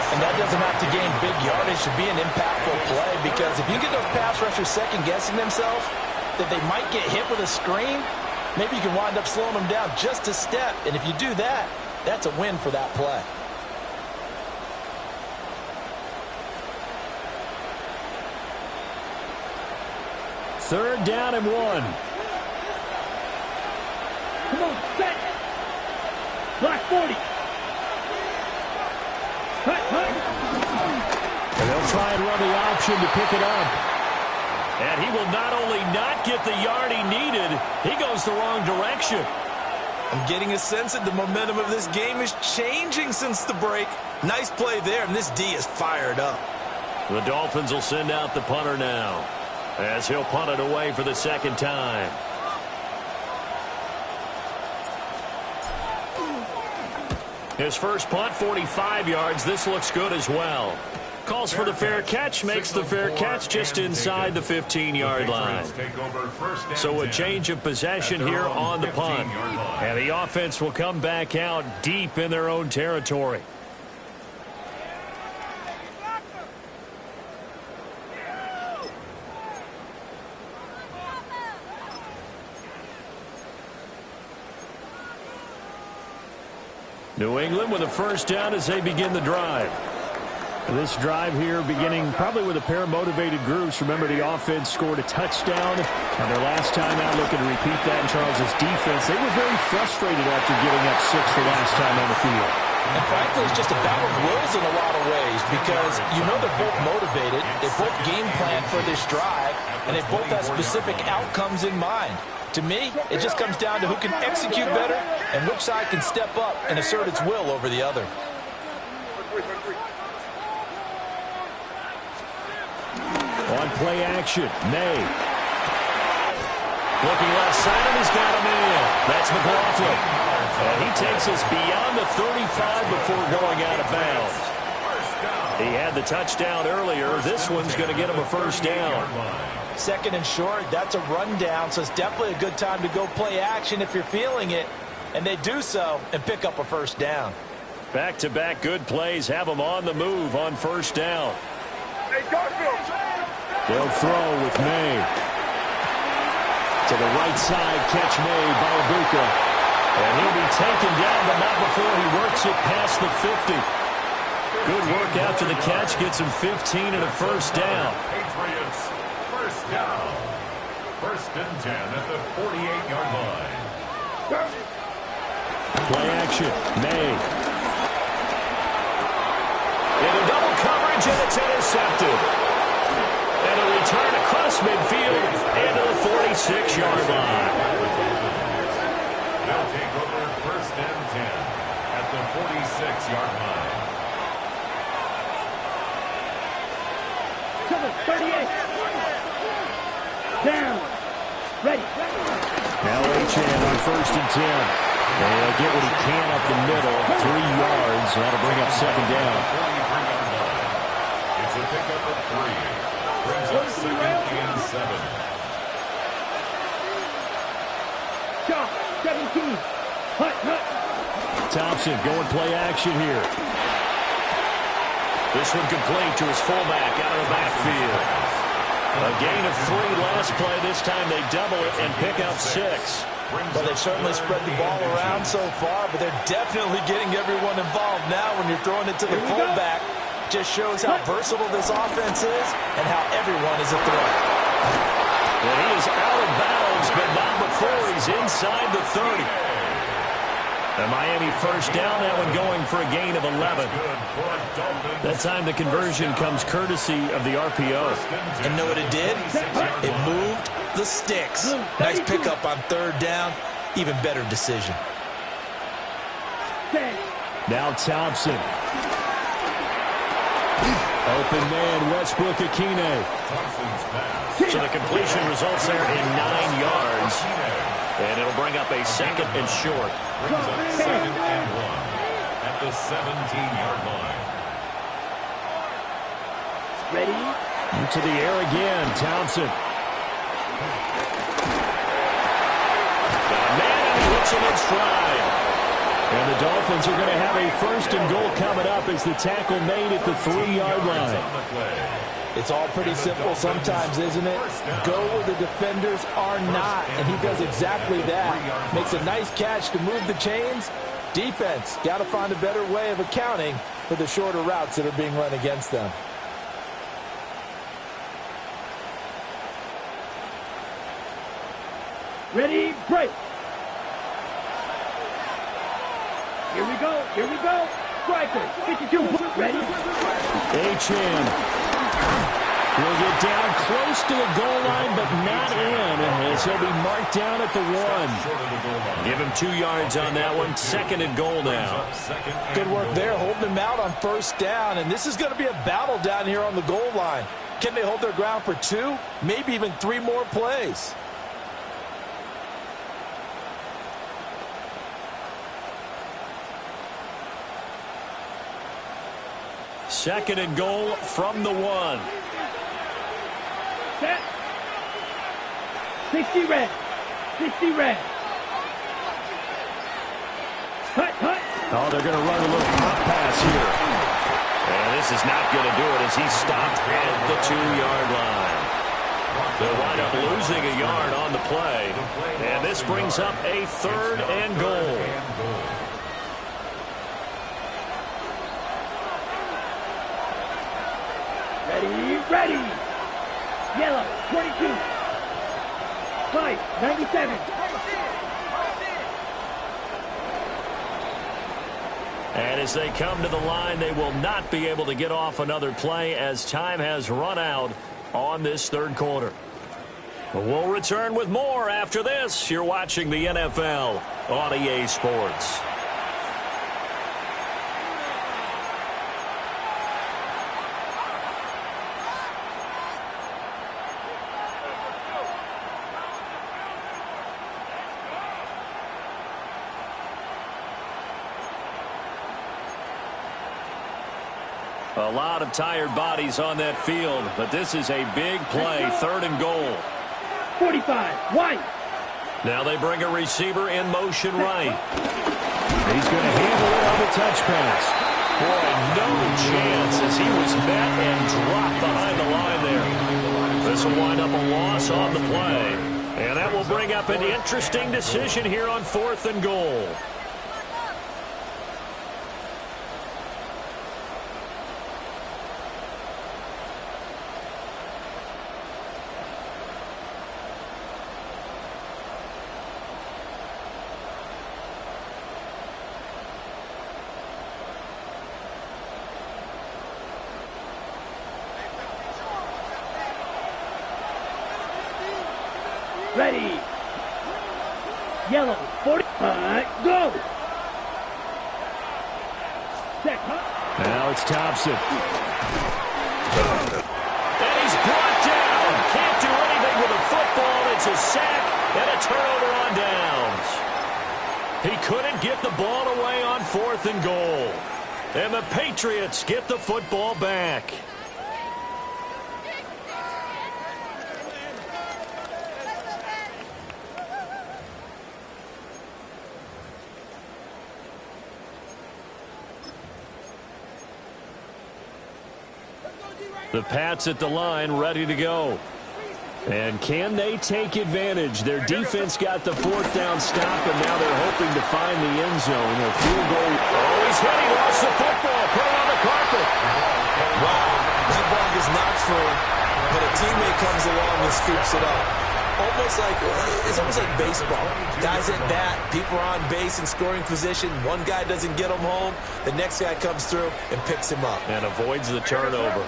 And that doesn't have to gain big yardage to be an impactful play, because if you get those pass rushers second-guessing themselves that they might get hit with a screen, maybe you can wind up slowing them down just a step. And if you do that, That's a win for that play. Third down and 1. Come on, set. Block 40. And they'll try and run the option to pick it up. And he will not only not get the yard he needed, he goes the wrong direction. I'm getting a sense that the momentum of this game is changing since the break. Nice play there, and this D is fired up. The Dolphins will send out the punter now, as he'll punt it away for the second time. His first punt, 45 yards. This looks good as well. Calls for the fair catch, makes the fair catch just inside the 15-yard line. So a change of possession here on the punt. And the offense will come back out deep in their own territory. New England with a first down as they begin the drive. This drive here beginning probably with a pair of motivated groups. Remember, the offense scored a touchdown, and their last time out looking to repeat that in Charles' defense. They were very frustrated after giving up 6 the last time on the field. And frankly, it's just a battle of wills in a lot of ways because you know they're both motivated, they both game plan for this drive, and they both have specific outcomes in mind. To me, it just comes down to who can execute better and which side can step up and assert its will over the other. On play action, May. Looking left side, and he's got him in. That's McLaughlin. And he takes us beyond the 35 before going out of bounds. He had the touchdown earlier. This one's going to get him a first down. Second and short, that's a rundown, so it's definitely a good time to go play action if you're feeling it. And they do so and pick up a first down. Back-to-back good plays have them on the move on first down. Hey, Garfield! They'll throw with May. To the right side, catch made by Ibuka. And he'll be taken down, but not before he works it past the 50. Good work after the catch, gets him 15 and a first down. Patriots, first down. First and 10 at the 48-yard line. Play action, May. Into double coverage, and it's intercepted. And a return across midfield into the 46-yard line. They'll take over first and 10 at the 46-yard line. Cover, 38. Down. Ready. Now Achane on first and 10. And he'll get what he can up the middle, 3 yards. That'll bring up second down. It's a pickup of 3. Brings up second and 7. Shot. 17. Hut. Thompson going play action here. This one complete to his fullback out of the backfield. A gain of 3 last play. This time they double it and pick up 6. Well, they've certainly spread the ball around so far, but they're definitely getting everyone involved now when you're throwing it to the fullback. Just shows how versatile this offense is and how everyone is a threat. And he is out of bounds, but not before he's inside the 30. The Miami first down, that one going for a gain of 11. That time the conversion comes courtesy of the RPO. And know what it did? It moved the sticks. Nice pickup on third down. Even better decision. Now Thompson. Open man, Westbrook Akine. So the completion results there in 9 yards. And it'll bring up a second and short. Brings up second and 1 at the 17-yard line. Ready. Into the air again, Thompson. Got a man, and he hits him in stride. And the Dolphins are going to have a first and goal coming up as the tackle made at the 3-yard line. It's all pretty simple sometimes, isn't it? Go where the defenders are not, and he does exactly that. Makes a nice catch to move the chains, Defense, got to find a better way of accounting for the shorter routes that are being run against them. Ready, break. Here we go. Here we go. Striker, 52. Ready. Achane will get down close to the goal line, but not in, as he'll be marked down at the 1. Give him 2 yards on that one. 2nd and goal now. Good work there, holding him out on 1st down, and this is going to be a battle down here on the goal line. Can they hold their ground for 2, maybe even 3 more plays? Second and goal from the 1. Set. 60 red. 60 red. Cut, cut. Oh, they're going to run a little pop pass here. And this is not going to do it as he's stopped at the 2-yard line. They'll wind up losing a yard on the play. And this brings up a 3rd and goal. Ready, ready. Yellow, 22. 5, 97. And as they come to the line, they will not be able to get off another play as time has run out on this 3rd quarter. We'll return with more after this. You're watching the NFL on EA Sports. A lot of tired bodies on that field, but this is a big play, 3rd and goal. 45, white. Now they bring a receiver in motion right. He's going to handle it on the touch pass. Boy, no chance as he was met and dropped behind the line there. This will wind up a loss on the play. And that will bring up an interesting decision here on 4th and goal. Ready. Yellow, 45, go. Set, huh? Now it's Thompson. And he's brought down. Can't do anything with a football. It's a sack and a turnover on downs. He couldn't get the ball away on 4th and goal. And the Patriots get the football back. The Pats at the line, ready to go. And can they take advantage? Their defense got the 4th down stop, and now they're hoping to find the end zone. A field goal. Oh, he's hit. He lost the football. Put it on the carpet. Wow, that ball gets knocked free, but a teammate comes along and scoops it up. It's almost like baseball. Guys at bat, people are on base in scoring position. One guy doesn't get him home. The next guy comes through and picks him up. And avoids the turnover.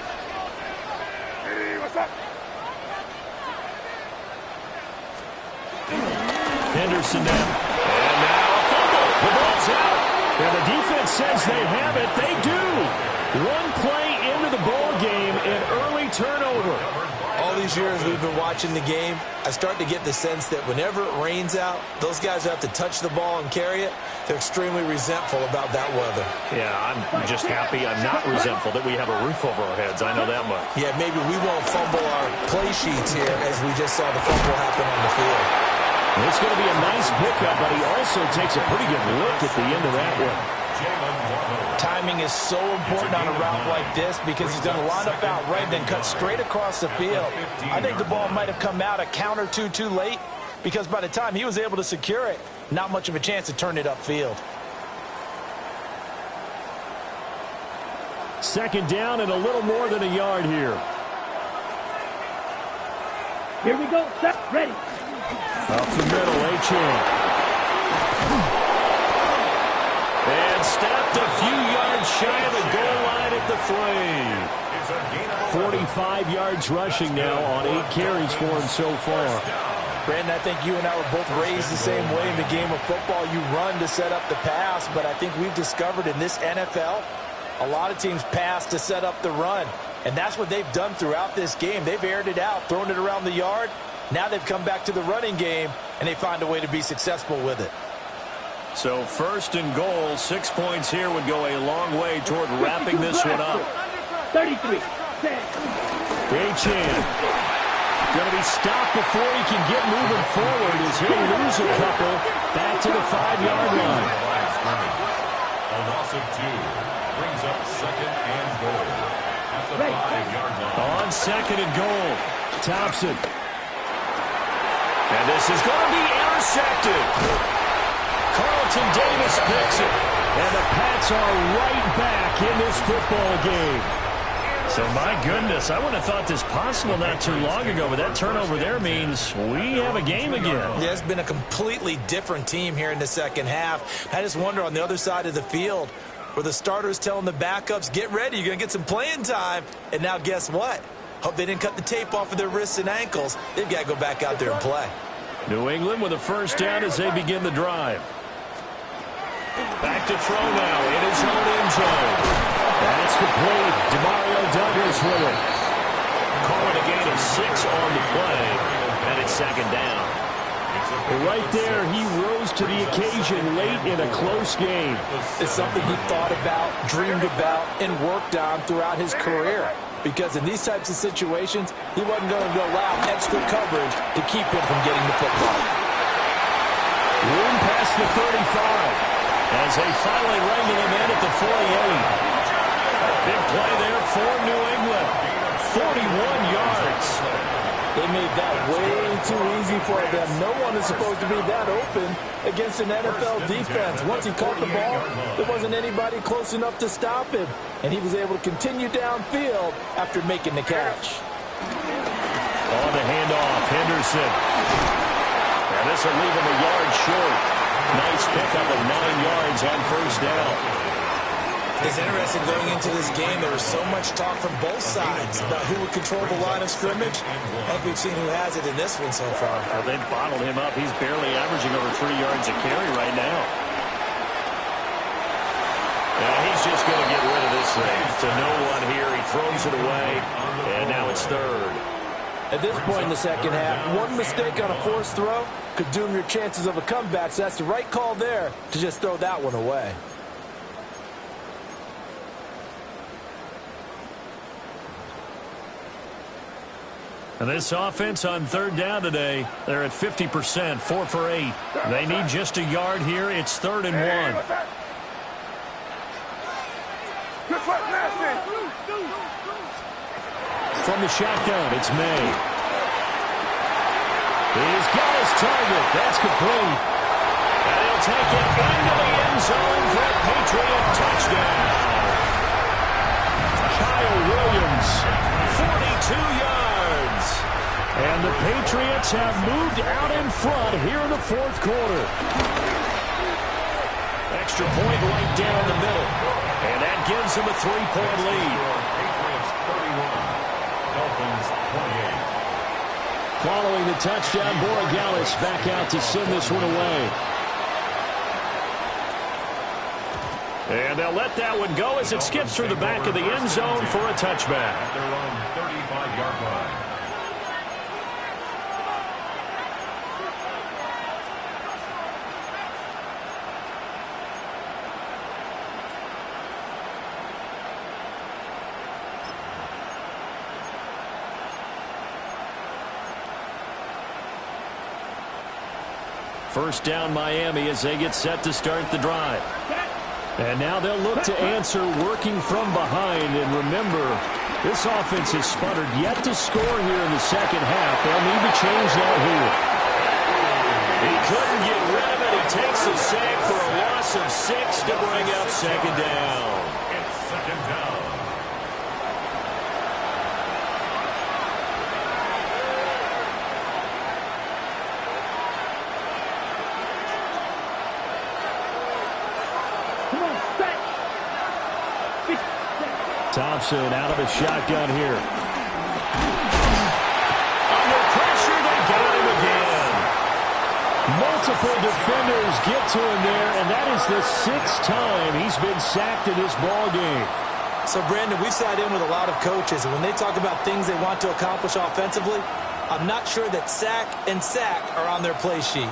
Henderson now. And now a fumble. The ball's out. And the defense says they have it. They do. One play into the ball game, an early turnover. All these years we've been watching the game, I start to get the sense that whenever it rains out, those guys who have to touch the ball and carry it, they're extremely resentful about that weather. Yeah, I'm just happy I'm not resentful that we have a roof over our heads. I know that much. Yeah, maybe we won't fumble our play sheets here as we just saw the fumble happen on the field. It's going to be a nice pickup, but he also takes a pretty good look at the end of that one. Timing is so important on a route like this because he's going to line up out right and then cut straight across the field. I think the ball might have come out a count or two too late because by the time he was able to secure it, not much of a chance to turn it upfield. Second down and a little more than a yard here. Here we go. Set. Ready. Up the middle, Achane. And stopped a few yards shy of the goal line at the frame. 45 yards rushing now on 8 carries for him so far. Brandon, I think you and I were both raised the same way in the game of football. You run to set up the pass, but I think we've discovered in this NFL, a lot of teams pass to set up the run. And that's what they've done throughout this game. They've aired it out, thrown it around the yard. Now they've come back to the running game, and they find a way to be successful with it. So first and goal, 6 points here would go a long way toward wrapping this one up. 33. Achane going to be stopped before he can get moving forward as he'll lose a couple back to the 5-yard line. A loss of 2 brings up second and goal at the 5-yard line. On second and goal, Thompson. And this is going to be intercepted. Carlton Davis picks it. And the Pats are right back in this football game. So, my goodness, I wouldn't have thought this possible not too long ago, but that turnover there means we have a game again. Yeah, it's been a completely different team here in the second half. I just wonder on the other side of the field where the starters telling the backups, get ready, you're going to get some playing time. And now guess what? Hope they didn't cut the tape off of their wrists and ankles. They've got to go back out there and play. New England with a first down as they begin the drive. Back to throw now in his own end zone. That's complete. Demario Douglas with it. Calling a gain of 6 on the play, and it's second down. Right there, he rose to the occasion late in a close game. It's something he thought about, dreamed about, and worked on throughout his career. Because in these types of situations, he wasn't going to allow extra coverage to keep him from getting the football. Room past the 35 as they finally wrangle him in at the 48. Big play there for New England. 41 yards. They made that way too easy for them. No one is supposed to be that open against an NFL defense. Once he caught the ball, there wasn't anybody close enough to stop him. And he was able to continue downfield after making the catch. On the handoff, Henderson. And this will leave him a yard short. Nice pickup of 9 yards on first down. It's interesting going into this game, there was so much talk from both sides about who would control the line of scrimmage. I think we've seen who has it in this one so far. Well, they've bottled him up. He's barely averaging over 3 yards a carry right now. Yeah, he's just going to get rid of this thing. To no one here. He throws it away, and now it's third. At this point in the second half, one mistake on a forced throw could doom your chances of a comeback. So that's the right call there to just throw that one away. And this offense on third down today, they're at 50%, 4 for 8. They need just a yard here. It's 3rd and 1. From the shotgun, it's May. He's got his target. That's complete. And he'll take it into the end zone for a Patriot touchdown. Kyle Williams, 42 yards. And the Patriots have moved out in front here in the 4th quarter. Extra point right down the middle. And that gives them a 3-point lead. Patriots 31, Dolphins 28. Following the touchdown, Borregales back out to send this one away. And they'll let that one go as it skips through the back of the end zone for a touchback. At their own 35-yard line. First down Miami as they get set to start the drive. And now they'll look to answer working from behind. And remember, this offense has sputtered yet to score here in the second half. They'll need to change that here. He couldn't get rid of it. He takes the sack for a loss of 6 to bring up second down. It's second down. Thompson out of the shotgun here. Under pressure, they got him again. Multiple defenders get to him there, and that is the 6th time he's been sacked in this ball game. So, Brandon, we've sat in with a lot of coaches, and when they talk about things they want to accomplish offensively, I'm not sure that sack and sack are on their play sheet.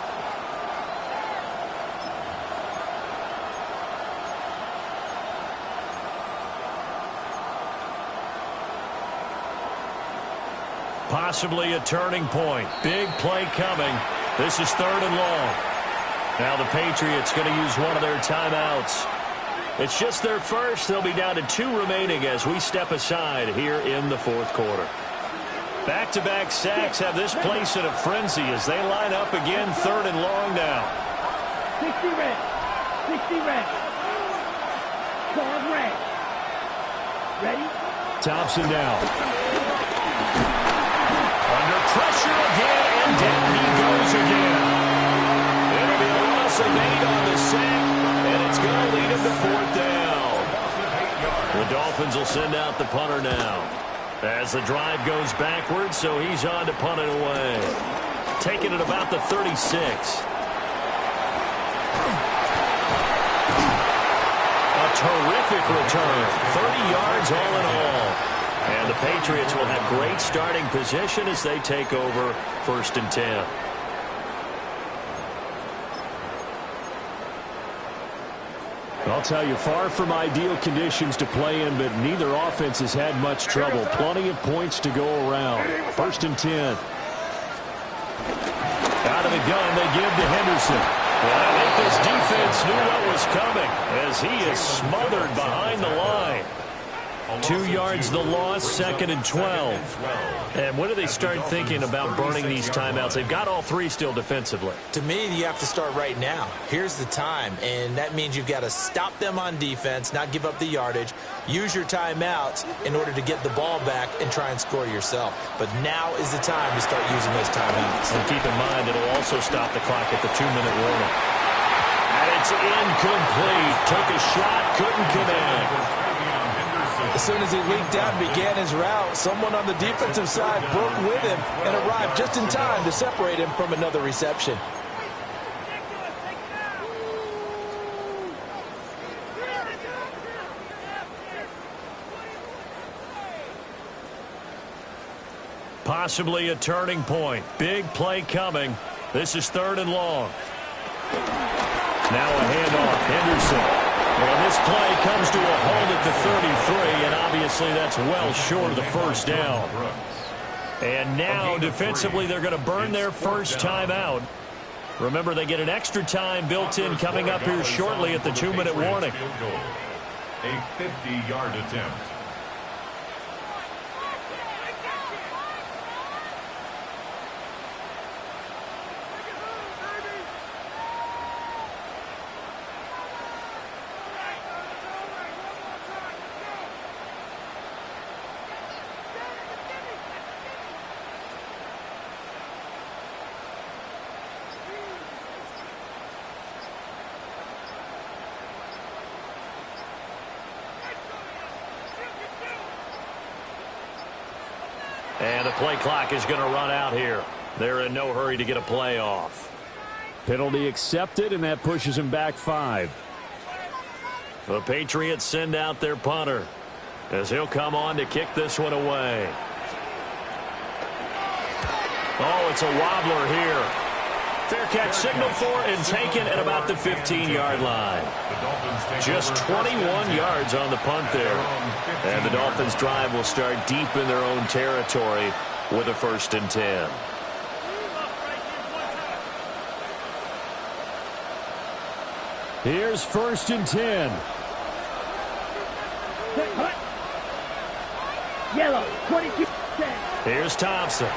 Possibly a turning point. Big play coming. This is 3rd and long. Now the Patriots going to use one of their timeouts. It's just their first. They'll be down to 2 remaining as we step aside here in the 4th quarter. Back-to-back sacks have this place in a frenzy as they line up again 3rd and long now. 60 red. 60 red. Dog red. Ready? Thompson down. Under pressure again, and down he goes again. It'll be a loss of 8 on the sack, and it's going to lead him to 4th down. The Dolphins will send out the punter now. As the drive goes backwards, so he's on to punt it away. Taking it about the 36. A terrific return. 30 yards all in all. And the Patriots will have great starting position as they take over 1st and 10. I'll tell you, far from ideal conditions to play in, but neither offense has had much trouble. Plenty of points to go around. 1st and 10. Out of the gun, they give to Henderson. Well, I think this defense knew what was coming as he is smothered behind the line. 2 yards the loss, 2nd and 12. And when do they start thinking about burning these timeouts? They've got all 3 still defensively. To me, you have to start right now. Here's the time, and that means you've got to stop them on defense, not give up the yardage, use your timeouts in order to get the ball back and try and score yourself. But now is the time to start using those timeouts. And keep in mind, it'll also stop the clock at the 2-minute warning. And it's incomplete. Took a shot, couldn't connect. As soon as he leaked out and began his route, someone on the defensive side broke with him and arrived just in time to separate him from another reception. Possibly a turning point. Big play coming. This is 3rd and long. Now a handoff. Henderson. Well, this play comes to a halt at the 33, and obviously that's well short of the 1st down. And now, defensively, they're going to burn their first timeout. Remember, they get an extra time built in coming up here shortly at the 2-minute warning. A 50-yard attempt. And the play clock is going to run out here. They're in no hurry to get a play off. Penalty accepted, and that pushes him back 5. The Patriots send out their punter as he'll come on to kick this one away. Oh, it's a wobbler here. Fair catch signaled for and taken at about the 15-yard line. Just 21 yards on the punt there. And the Dolphins' drive will start deep in their own territory with a 1st and 10. Here's 1st and 10. Yellow, 22. Here's Thompson.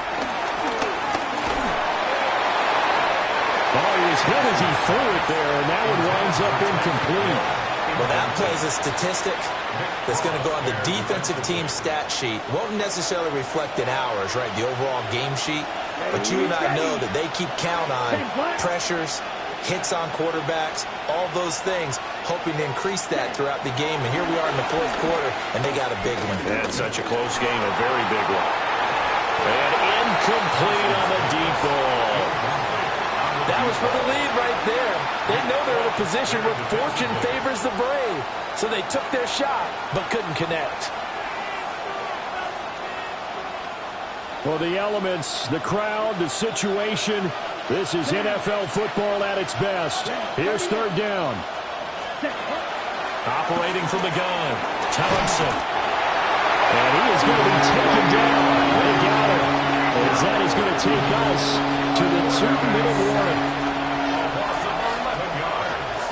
Oh, he was hit as he threw it there, and that one winds up incomplete. Well, that plays a statistic that's going to go on the defensive team stat sheet. Won't necessarily reflect in ours, right, the overall game sheet. But you and I know that they keep count on pressures, hits on quarterbacks, all those things. hoping to increase that throughout the game. And here we are in the fourth quarter, and they got a big one. That's such a close game, a very big one. And incomplete on the deep ball. That was for the lead right there. They know they're in a position where fortune favors the brave. So they took their shot, but couldn't connect. Well, the elements, the crowd, the situation, this is NFL football at its best. Here's third down. Operating from the gun, Thompson. And he is going to be taken down. They got it. As that is going to take us to the 2-minute warning. Loss of 11 yards.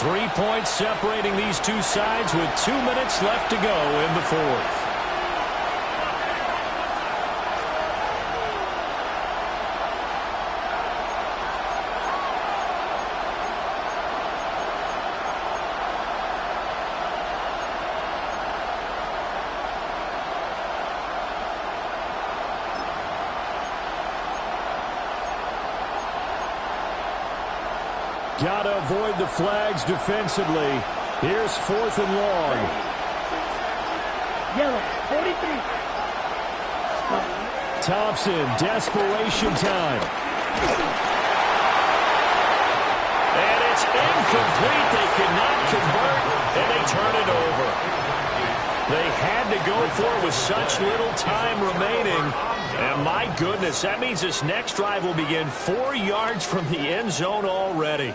3 points separating these two sides with 2 minutes left to go in the fourth. Got to avoid the flags defensively. Here's fourth and long. Yellow, 43. Thompson, desperation time. And it's incomplete. They cannot convert, and they turn it over. They had to go for it with such little time remaining. And my goodness, that means this next drive will begin 4 yards from the end zone already.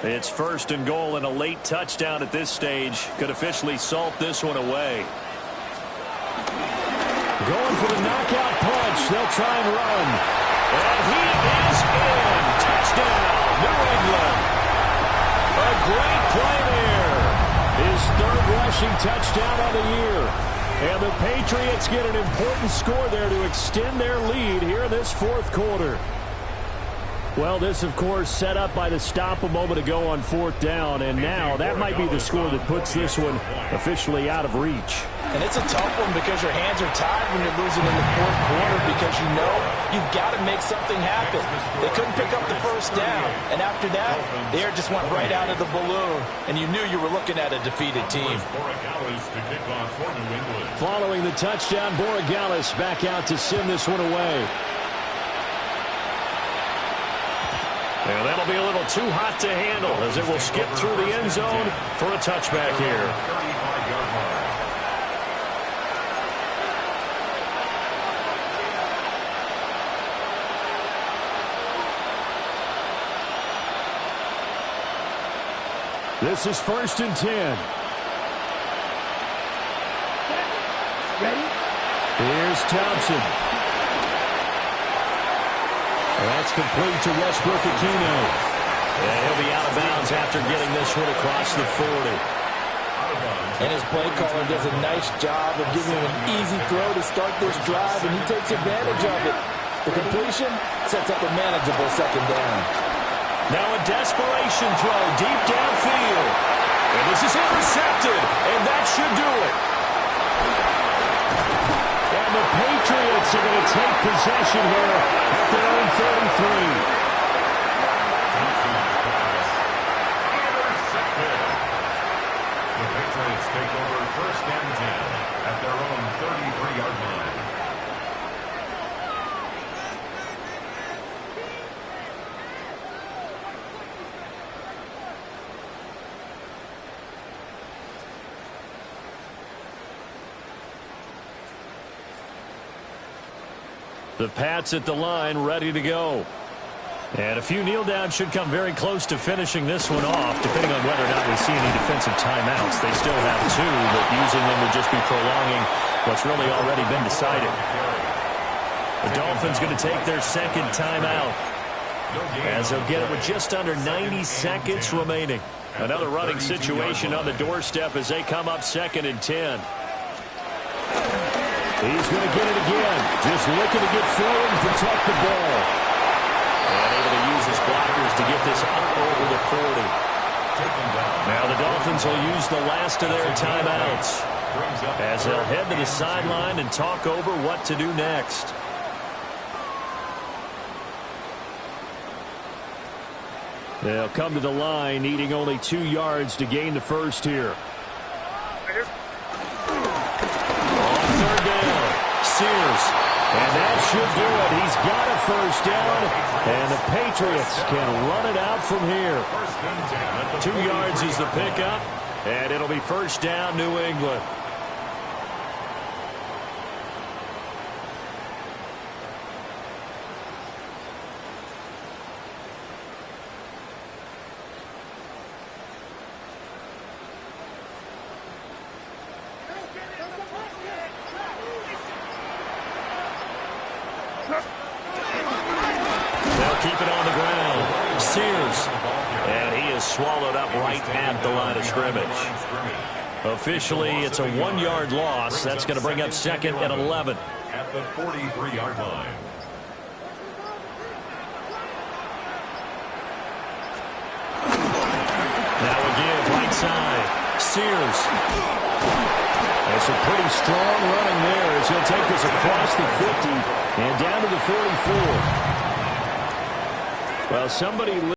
It's first and goal, and a late touchdown at this stage could officially salt this one away. Going for the knockout punch. They'll try and run. And he is in. Touchdown, New England. A great play there. His third rushing touchdown of the year. And the Patriots get an important score there to extend their lead here in this fourth quarter. Well, this, of course, set up by the stop a moment ago on fourth down. And now that might be the score that puts this one officially out of reach. And it's a tough one because your hands are tied when you're losing in the fourth quarter because you know you've got to make something happen. They couldn't pick up the first down. And after that, the air just went right out of the balloon. And you knew you were looking at a defeated team. Following the touchdown, Borregales back out to send this one away. And that'll be a little too hot to handle as it will skip through the end zone for a touchback here. This is first and 10. Ready? Here's Thompson. That's complete to Westbrook-Ikhine. And he'll be out of bounds after getting this one across the 40. And his play caller does a nice job of giving him an easy throw to start this drive, and he takes advantage of it. The completion sets up a manageable second down. Now a desperation throw deep downfield. And this is intercepted, and that should do it. And the Patriots are going to take possession here at their own 33. The Patriots take over first and 10 at their own 33-yard line. The Pats at the line, ready to go. And a few kneel downs should come very close to finishing this one off, depending on whether or not we see any defensive timeouts. They still have two, but using them would just be prolonging what's really already been decided. The Dolphins going to take their second timeout, as they'll get it with just under 90 seconds remaining. Another running situation on the doorstep as they come up second and 10. He's going to get it again. Just looking to get forward and protect the ball. And able to use his blockers to get this up over the 40. Now the Dolphins will use the last of their timeouts as they'll head to the sideline and talk over what to do next. They'll come to the line, needing only 2 yards to gain the first here. On third down, Sears. And that should do it. He's got a first down, and the Patriots can run it out from here. 2 yards is the pickup, and it'll be first down, New England. They'll keep it on the ground. Sears. And he is swallowed up right at the line of scrimmage. Officially, it's a 1-yard loss. That's going to bring up second and 11. At the 43-yard line. Now a give right side. Sears. That's a pretty strong running there as he'll take this across the 50 and down to the 44. Well, somebody